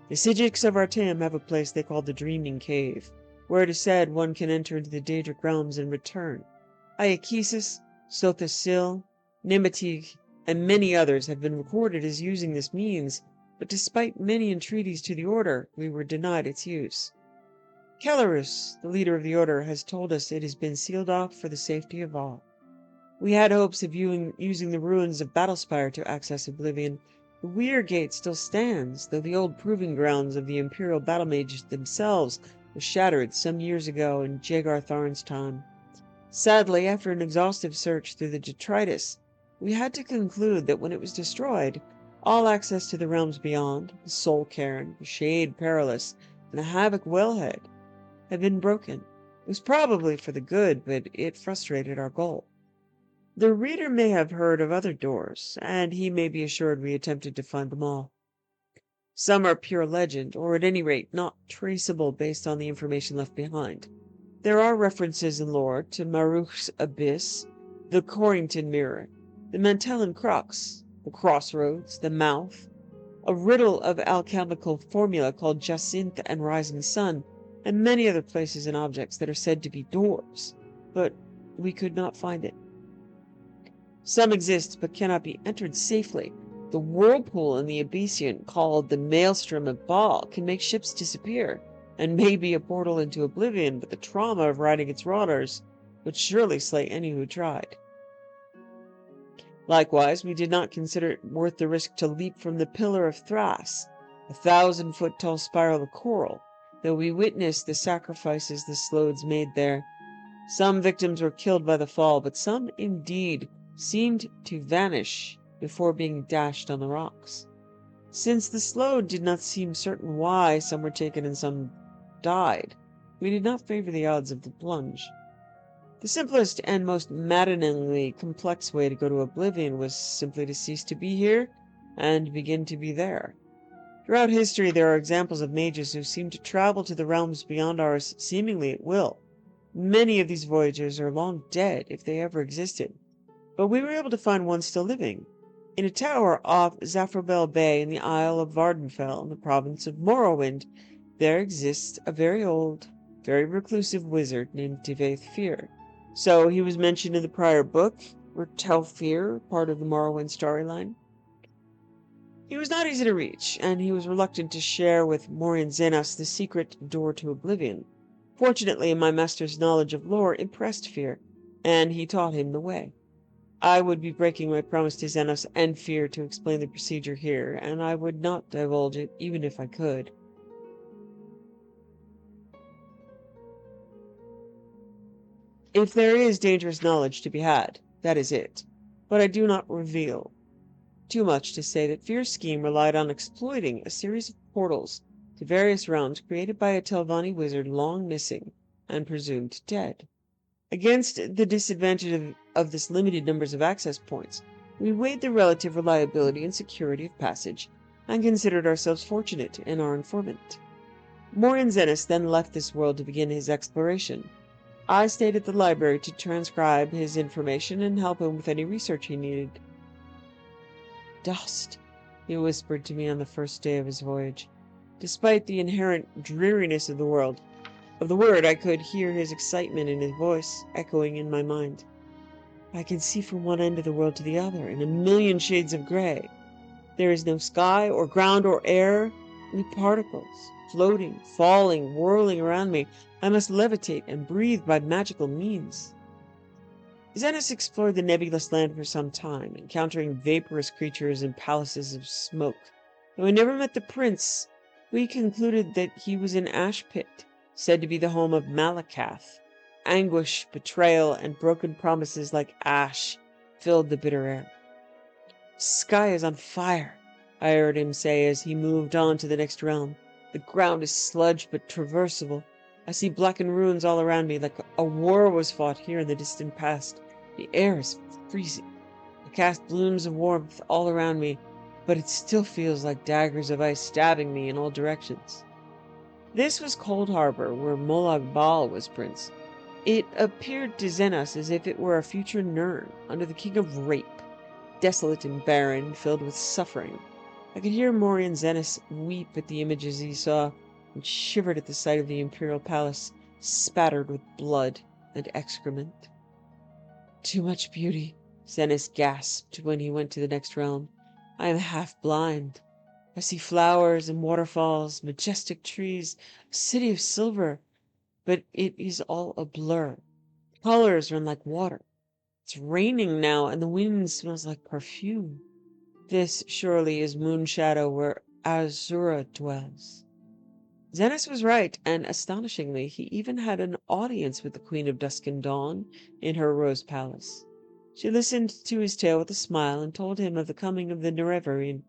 The Psijics of Artaeum have a place they call the Dreaming Cave, where it is said one can enter into the Daedric realms and return. Iakesis, Sothis Sil, Nematig, and many others have been recorded as using this means, but despite many entreaties to the Order, we were denied its use. Kellerus, the leader of the Order, has told us it has been sealed off for the safety of all. We had hopes of using the ruins of Battlespire to access Oblivion. The Weir Gate still stands, though the old proving grounds of the Imperial battle mages themselves were shattered some years ago in Jagar Tharn's time. Sadly, after an exhaustive search through the detritus, we had to conclude that when it was destroyed, all access to the realms beyond, the Soul Cairn, the Shade Perilous, and the Havoc Wellhead, had been broken. It was probably for the good, but it frustrated our goal. The reader may have heard of other doors, and he may be assured we attempted to find them all. Some are pure legend, or at any rate not traceable based on the information left behind. There are references in lore to Maruch's Abyss, the Corrington Mirror, the Mantellan Crux, the Crossroads, the Mouth, a riddle of alchemical formula called Jacinth and Rising Sun, and many other places and objects that are said to be doors, but we could not find it. Some exist but cannot be entered safely. The whirlpool in the Abyssian, called the Maelstrom of Baal, can make ships disappear, and may be a portal into Oblivion, but the trauma of riding its waters would surely slay any who tried. Likewise, we did not consider it worth the risk to leap from the Pillar of Thras, a 1,000-foot-tall spiral of coral, though we witnessed the sacrifices the Slodes made there. Some victims were killed by the fall, but some, indeed, seemed to vanish before being dashed on the rocks. Since the Slode did not seem certain why some were taken and some died, we did not favor the odds of the plunge. The simplest and most maddeningly complex way to go to Oblivion was simply to cease to be here and begin to be there. Throughout history, there are examples of mages who seem to travel to the realms beyond ours seemingly at will. Many of these voyagers are long dead, if they ever existed, but we were able to find one still living. In a tower off Zafrobel Bay in the Isle of Vardenfell in the province of Morrowind, there exists a very old, very reclusive wizard named Tivaeth Fear. So he was mentioned in the prior book, Telfir, part of the Morrowind storyline. He was not easy to reach, and he was reluctant to share with Morian Xenos the secret door to Oblivion. Fortunately, my master's knowledge of lore impressed Fear, and he taught him the way. I would be breaking my promise to Xenos and Fear to explain the procedure here, and I would not divulge it even if I could. If there is dangerous knowledge to be had, that is it, but I do not reveal. Too much to say that Fear's scheme relied on exploiting a series of portals to various realms created by a Telvanni wizard long missing and presumed dead. Against the disadvantage of this limited numbers of access points, we weighed the relative reliability and security of passage, and considered ourselves fortunate in our informant. Morian Xenos then left this world to begin his exploration. I stayed at the library to transcribe his information and help him with any research he needed. "Dust," he whispered to me on the first day of his voyage. Despite the inherent dreariness of the word, I could hear his excitement in his voice echoing in my mind. "I can see from one end of the world to the other in a million shades of gray. There is no sky or ground or air, only particles, floating, falling, whirling around me. I must levitate and breathe by magical means." Xenos explored the nebulous land for some time, encountering vaporous creatures and palaces of smoke. Though I never met the prince, we concluded that he was an ash pit, said to be the home of Malakath. Anguish, betrayal, and broken promises like ash filled the bitter air. "The sky is on fire," I heard him say as he moved on to the next realm. "The ground is sludge but traversable. I see blackened ruins all around me, like a war was fought here in the distant past. The air is freezing. I cast blooms of warmth all around me, but it still feels like daggers of ice stabbing me in all directions." This was Cold Harbor, where Molag Bal was prince. It appeared to Xenos as if it were a future Nirn, under the king of Rape, desolate and barren, filled with suffering. I could hear Morian Zenas weep at the images he saw and shivered at the sight of the Imperial Palace spattered with blood and excrement. Too much beauty, Zenas gasped when he went to the next realm. I am half blind. I see flowers and waterfalls, majestic trees, a city of silver, but it is all a blur. Colors run like water. It's raining now, and the wind smells like perfume. This surely is Moonshadow, where Azura dwells. Zenas was right, and astonishingly, he even had an audience with the Queen of Dusk and Dawn in her Rose Palace. She listened to his tale with a smile and told him of the coming of the Nerevarine.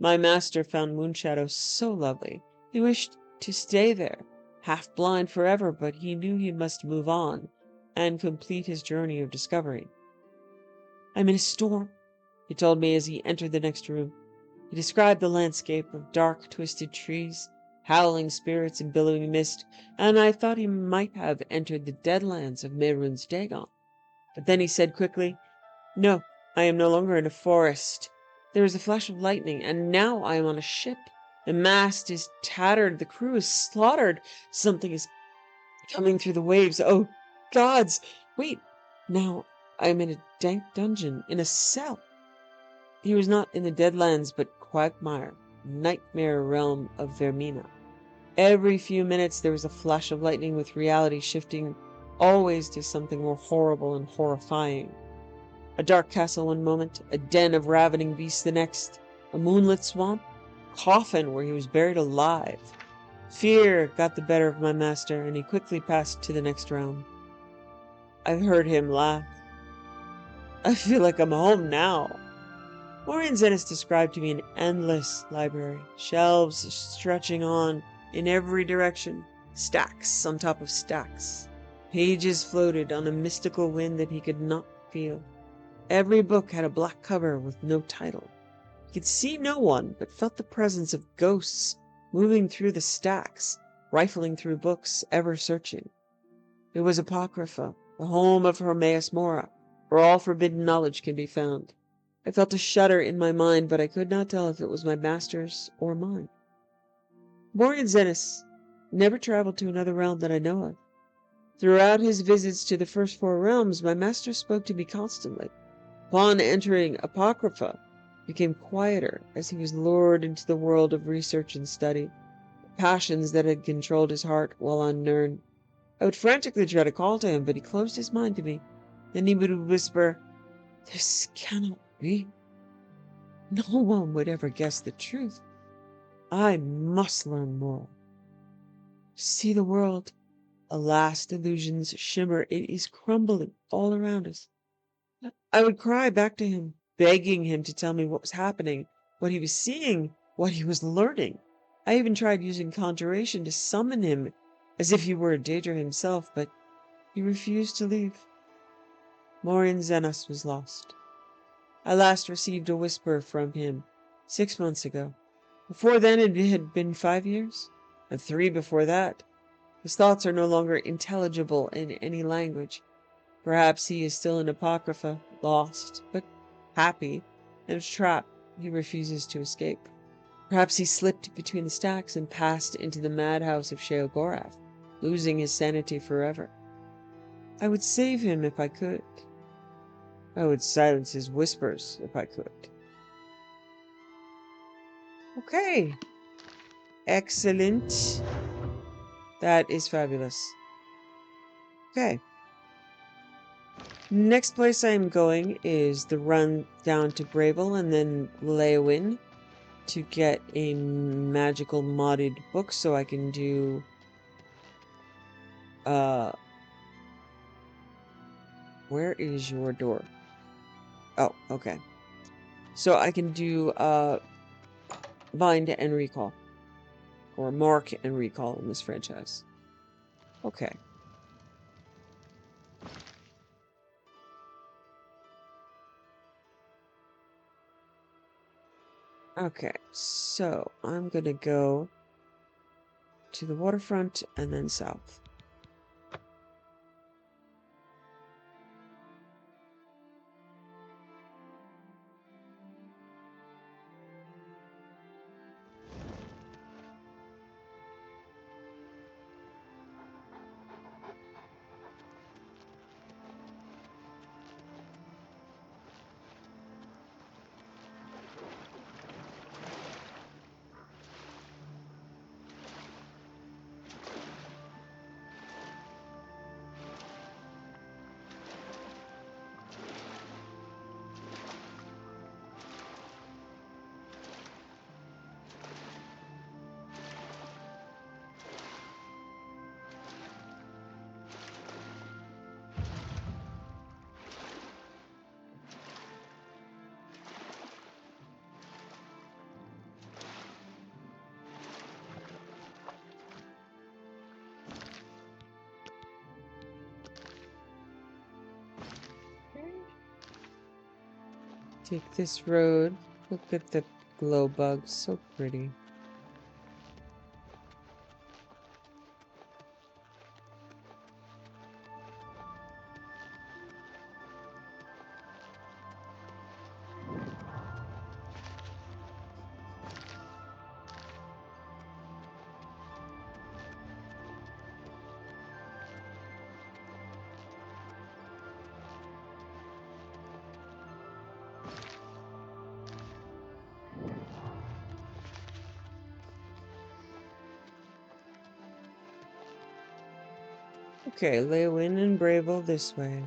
My master found Moonshadow so lovely, he wished to stay there, half blind forever, but he knew he must move on and complete his journey of discovery. I'm in a storm, he told me as he entered the next room. He described the landscape of dark, twisted trees, howling spirits and billowing mist, and I thought he might have entered the Deadlands of Mehrunes Dagon. But then he said quickly, "No, I am no longer in a forest. There is a flash of lightning, and now I am on a ship. The mast is tattered, the crew is slaughtered. Something is coming through the waves. Oh, gods! Wait, now I am in a dank dungeon, in a cell." He was not in the Deadlands, but Quagmire, nightmare realm of Vermina. Every few minutes there was a flash of lightning with reality shifting always to something more horrible and horrifying. A dark castle one moment, a den of ravening beasts the next, a moonlit swamp, a coffin where he was buried alive. Fear got the better of my master, and he quickly passed to the next realm. I've heard him laugh. I feel like I'm home now. Morian Zenas described to me an endless library, shelves stretching on in every direction, stacks on top of stacks. Pages floated on a mystical wind that he could not feel. Every book had a black cover with no title. He could see no one, but felt the presence of ghosts moving through the stacks, rifling through books, ever searching. It was Apocrypha, the home of Hermaeus Mora, where all forbidden knowledge can be found. I felt a shudder in my mind, but I could not tell if it was my master's or mine. Morian Zenas never traveled to another realm that I know of. Throughout his visits to the first 4 realms, my master spoke to me constantly. Upon entering Apocrypha, he became quieter as he was lured into the world of research and study, the passions that had controlled his heart while unknown. I would frantically try to call to him, but he closed his mind to me. Then he would whisper, "This cannot be. No one would ever guess the truth. I must learn more. See the world. A last illusion's shimmer. It is crumbling all around us." I would cry back to him, begging him to tell me what was happening, what he was seeing, what he was learning. I even tried using conjuration to summon him as if he were a Daedra himself, but he refused to leave. Morian Zenas was lost. I last received a whisper from him 6 months ago. Before then it had been 5 years, and 3 before that. His thoughts are no longer intelligible in any language. Perhaps he is still in Apocrypha, lost, but happy, in a trap he refuses to escape. Perhaps he slipped between the stacks and passed into the madhouse of Sheogorath, losing his sanity forever. I would save him if I could. I would silence his whispers if I could. Okay. Excellent. That is fabulous. Okay. Next place I'm going is the run down to Bravel and then Leyawiin to get a magical modded book so I can do where is your door? Oh, okay. So I can do bind and recall. Or mark and recall in this franchise. Okay. Okay, so I'm gonna go to the waterfront and then south. Take this road. Look at the glow bugs, so pretty. Okay, Leyawiin and Bravo this way.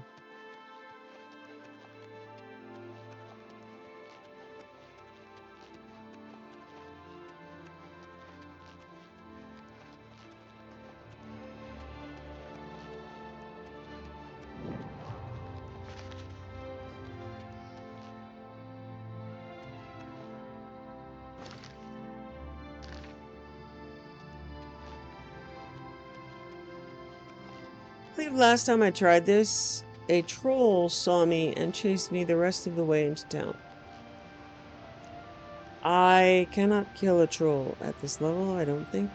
I believe last time I tried this, a troll saw me and chased me the rest of the way into town. I cannot kill a troll at this level, I don't think.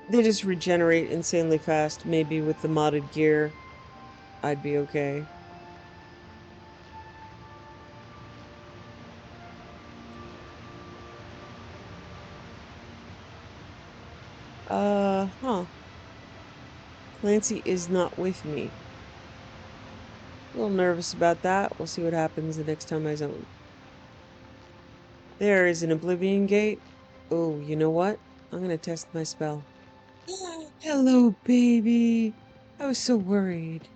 They just regenerate insanely fast. Maybe with the modded gear, I'd be okay. Huh. Clancy is not with me. A little nervous about that. We'll see what happens the next time I zone. There is an Oblivion gate. Oh, you know what? I'm gonna test my spell. Hello, baby. I was so worried.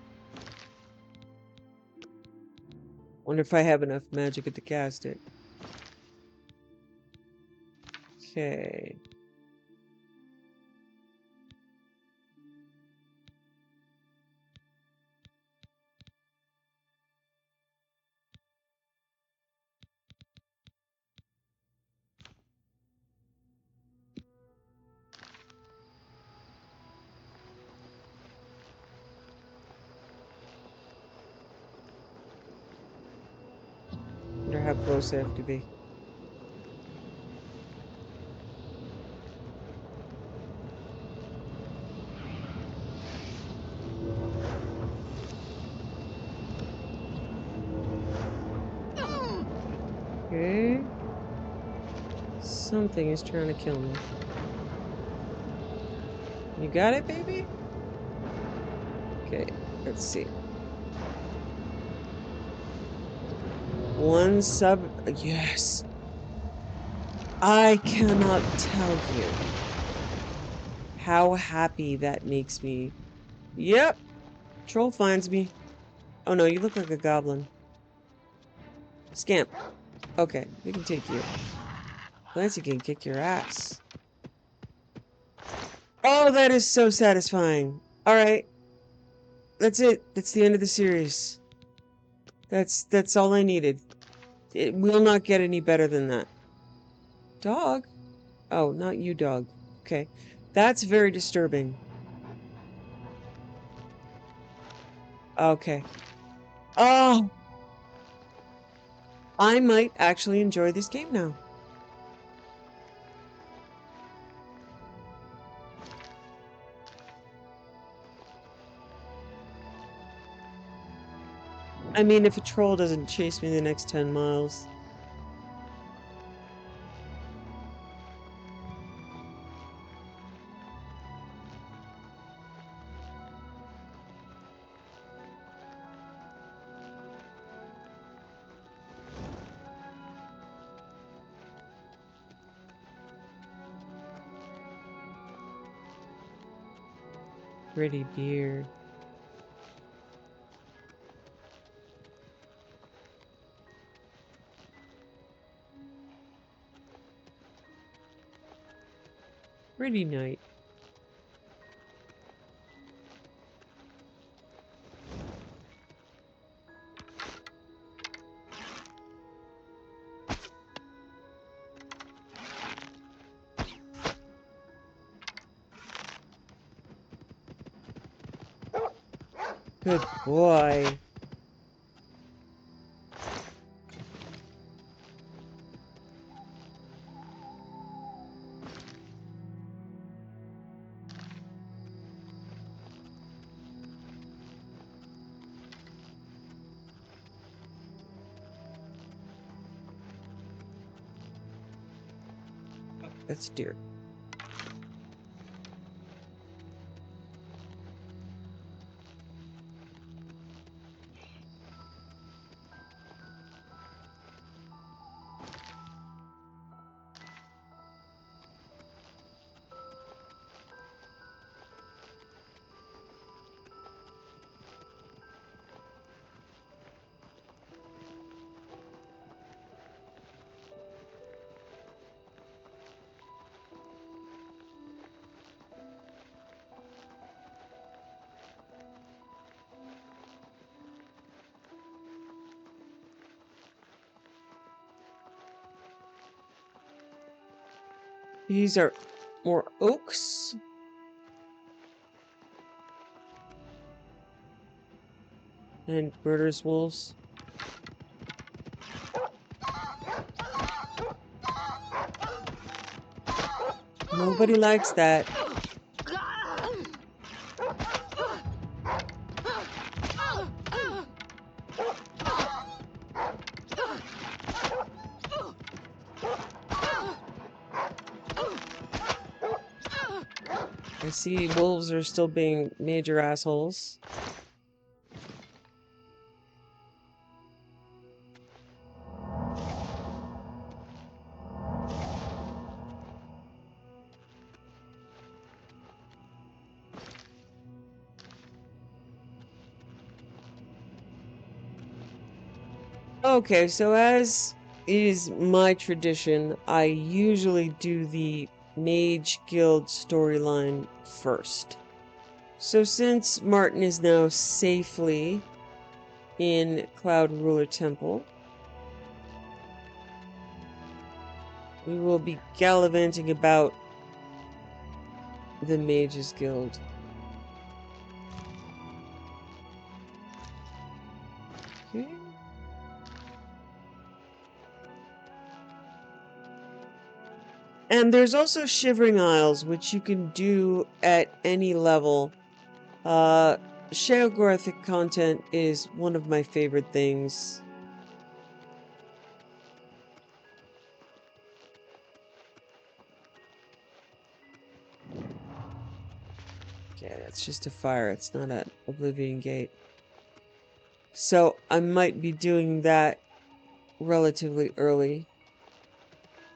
Wonder if I have enough magic to cast it. Okay. Wonder how close I have to be. Okay. Something is trying to kill me. You got it, baby? Okay, let's see. One sub. Yes. I cannot tell you how happy that makes me. Yep. Troll finds me. Oh no, you look like a goblin. Scamp. Okay, we can take you. Clancy can kick your ass. Oh, that is so satisfying. Alright. That's it. That's the end of the series. That's all I needed. It will not get any better than that. Dog? Oh, not you, dog. Okay. That's very disturbing. Okay. Oh! I might actually enjoy this game now. I mean, if a troll doesn't chase me the next 10 miles. Pretty beard. Pretty night. Good boy. That's deer. These are more oaks. And murders wolves. Nobody likes that. I see wolves are still being major assholes. Okay, so as is my tradition, I usually do the Mage Guild storyline first. So since Martin is now safely in Cloud Ruler Temple, we will be gallivanting about the Mages Guild. Okay. And there's also Shivering Isles, which you can do at any level. Sheogorthic content is one of my favorite things. Okay, that's just a fire. It's not an Oblivion gate. So I might be doing that relatively early.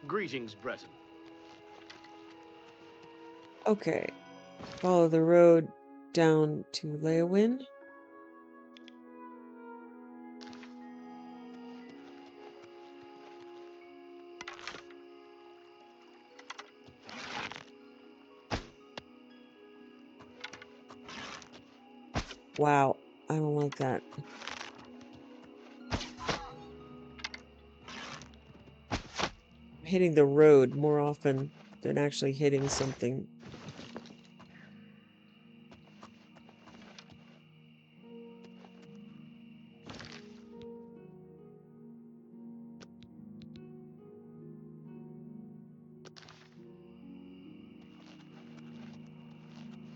Greetings, Breton. Okay. Follow the road down to Leyawiin. Wow, I don't like that. I'm hitting the road more often than actually hitting something.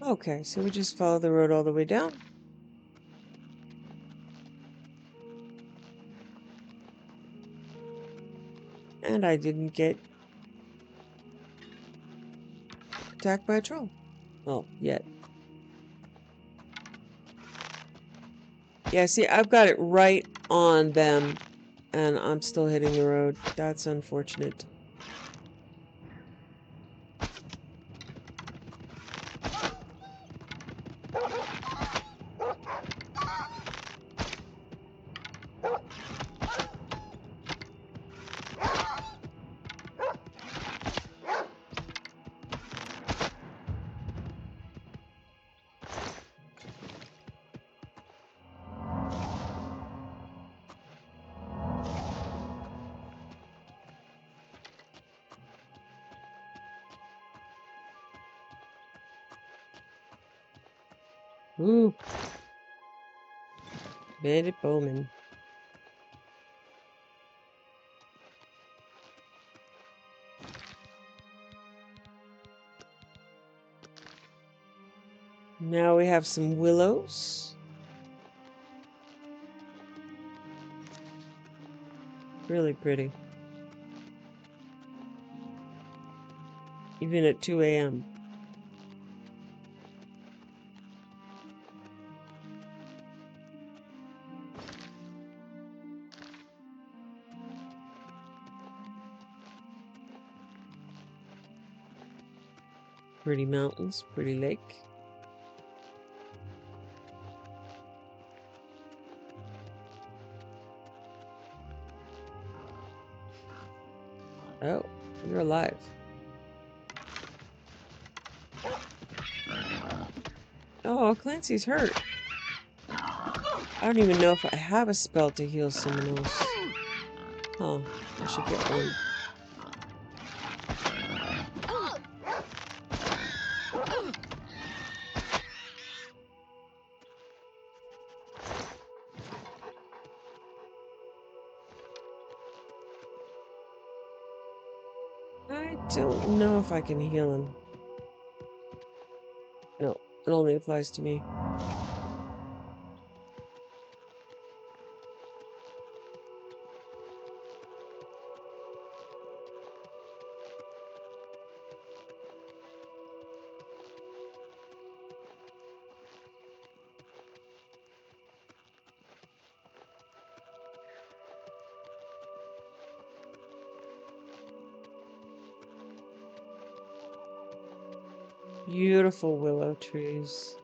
Okay, so we just follow the road all the way down. And I didn't get attacked by a troll. Well, yet. Yeah, see, I've got it right on them, and I'm still hitting the road. That's unfortunate. Ooh. Bandit Bowman. Now we have some willows. Really pretty. even at 2 a.m. Pretty mountains, pretty lake. Oh, you're alive. Oh, Clancy's hurt. I don't even know if I have a spell to heal someone else. Huh, I should get one. I don't know if I can heal him. No, it only applies to me. Beautiful willow trees.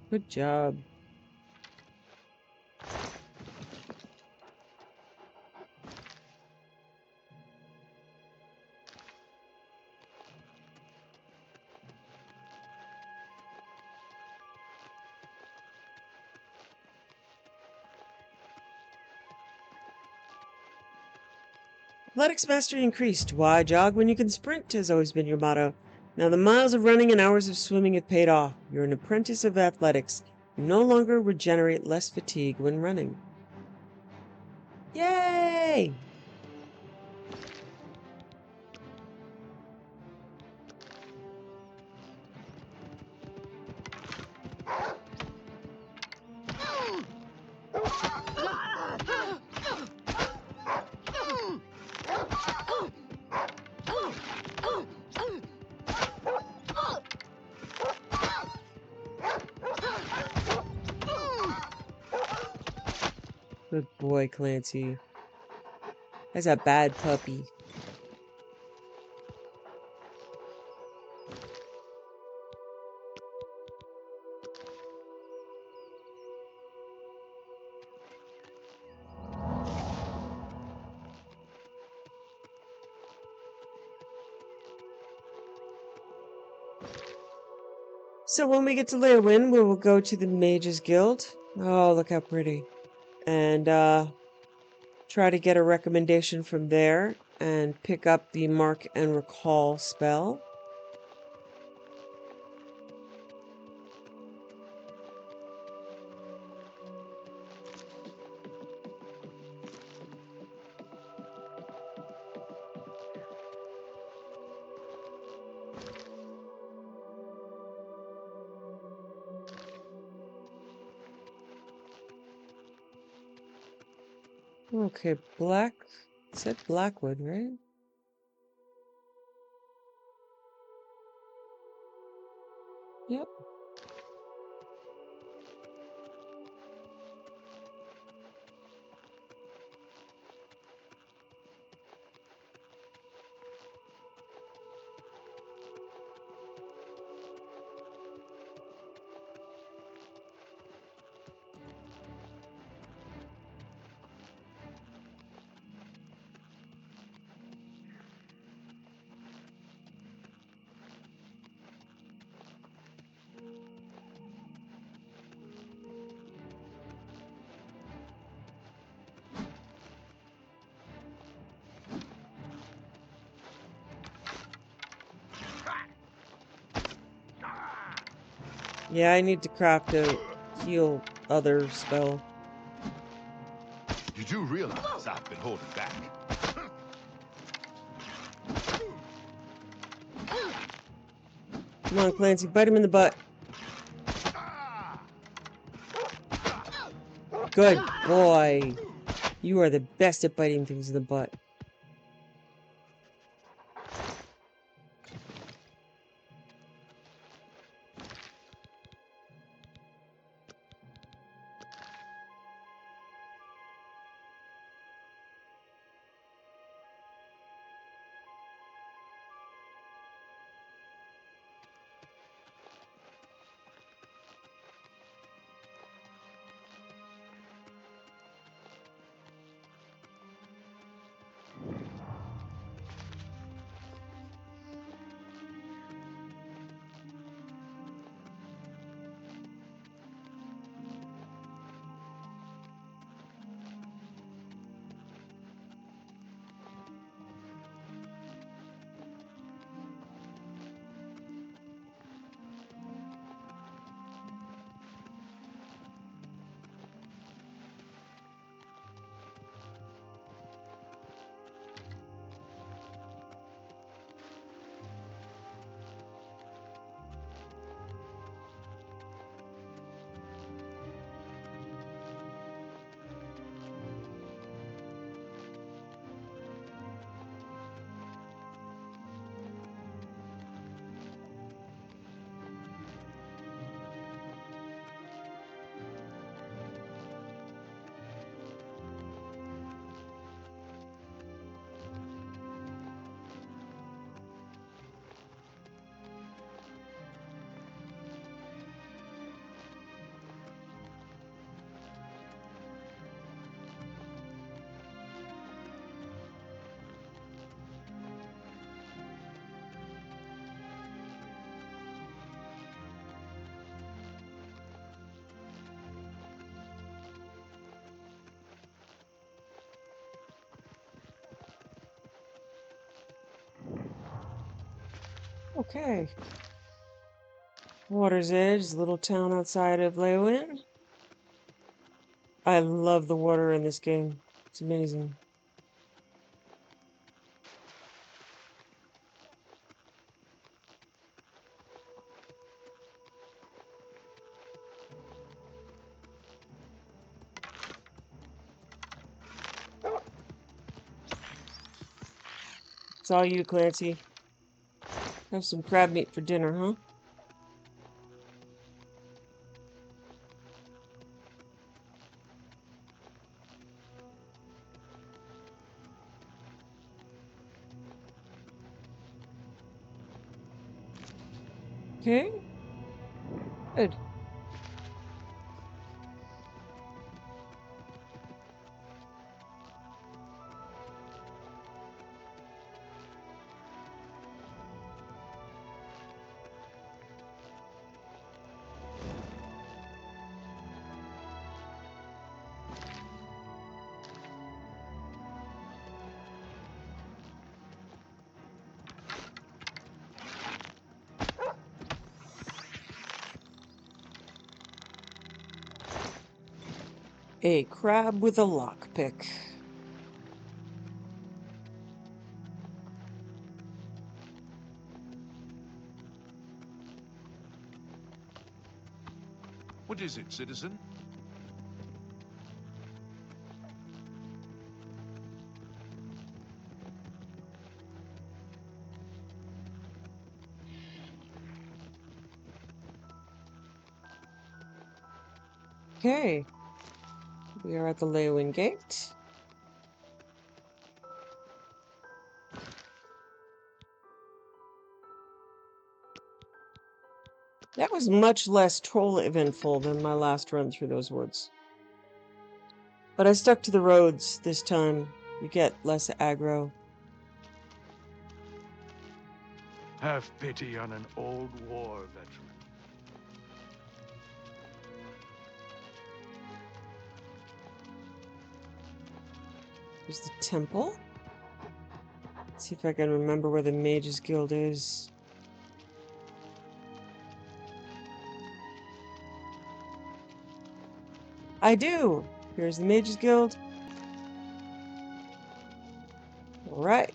Good job. Athletics mastery increased. Why jog when you can sprint has always been your motto. Now the miles of running and hours of swimming have paid off. You're an apprentice of athletics. You no longer regenerate less fatigue when running. Yay! Good boy, Clancy. That's a bad puppy. So when we get to Leyawiin, we will go to the Mages Guild. Oh, look how pretty. And try to get a recommendation from there and pick up the Mark and Recall spell. Okay, black. It said Blackwood, right? Yep. Yeah, I need to craft a heal other spell. You do realize I've been holding back. Come on, Clancy, bite him in the butt. Good boy. You are the best at biting things in the butt. Okay. Water's Edge, little town outside of Leyawiin. I love the water in this game. It's amazing. It's all you, Clancy. Have some crab meat for dinner, huh? Okay. Good. A crab with a lockpick. What is it, citizen? Okay. We are at the Leyawiin Gate. That was much less troll eventful than my last run through those woods. But I stuck to the roads this time. You get less aggro. Have pity on an old war veteran. There's the temple. Let's see if I can remember where the Mages Guild is. I do! Here's the Mages Guild. Alright.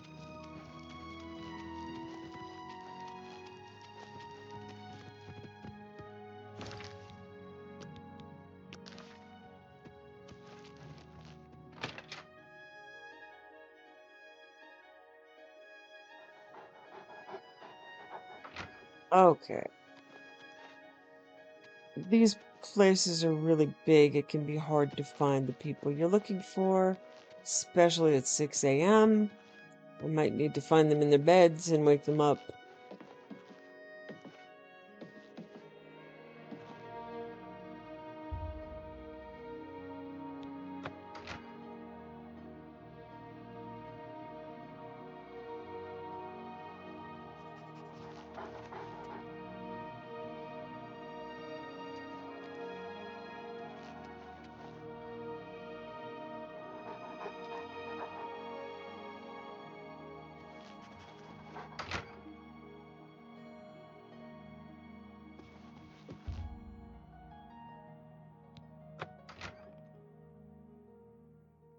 Okay. These places are really big. It can be hard to find the people you're looking for, especially at 6 a.m. I might need to find them in their beds and wake them up.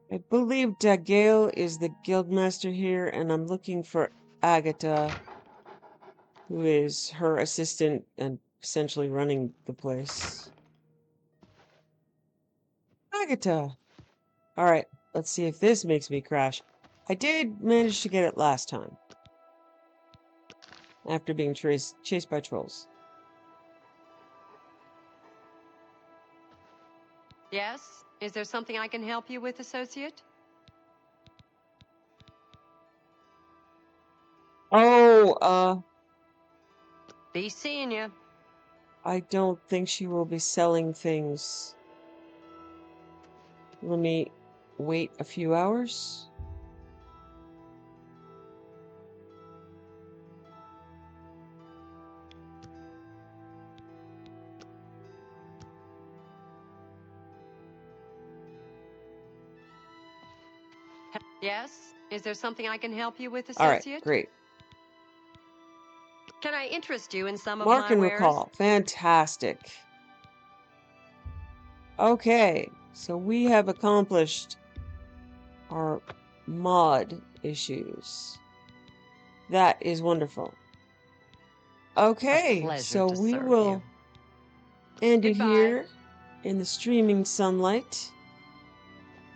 I believe Dagale is the guildmaster here, and I'm looking for Agatha, who is her assistant and essentially running the place. Agatha! Alright, let's see if this makes me crash. I did manage to get it last time, after being chased by trolls. Yes? Is there something I can help you with, associate? Oh, Be seeing you. I don't think she will be selling things. Let me wait a few hours. Yes? Is there something I can help you with, Alright, associate? great. Can I interest you in some of Mark my and wares? recall. Fantastic. Okay, so we have accomplished our mod issues. That is wonderful. Okay, pleasure so to we serve will end it Goodbye. here in the streaming sunlight.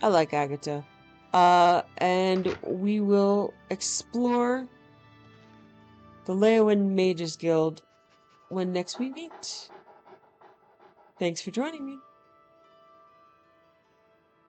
I like Agatha. And we will explore the Leyawiin Mages Guild when next we meet. Thanks for joining me.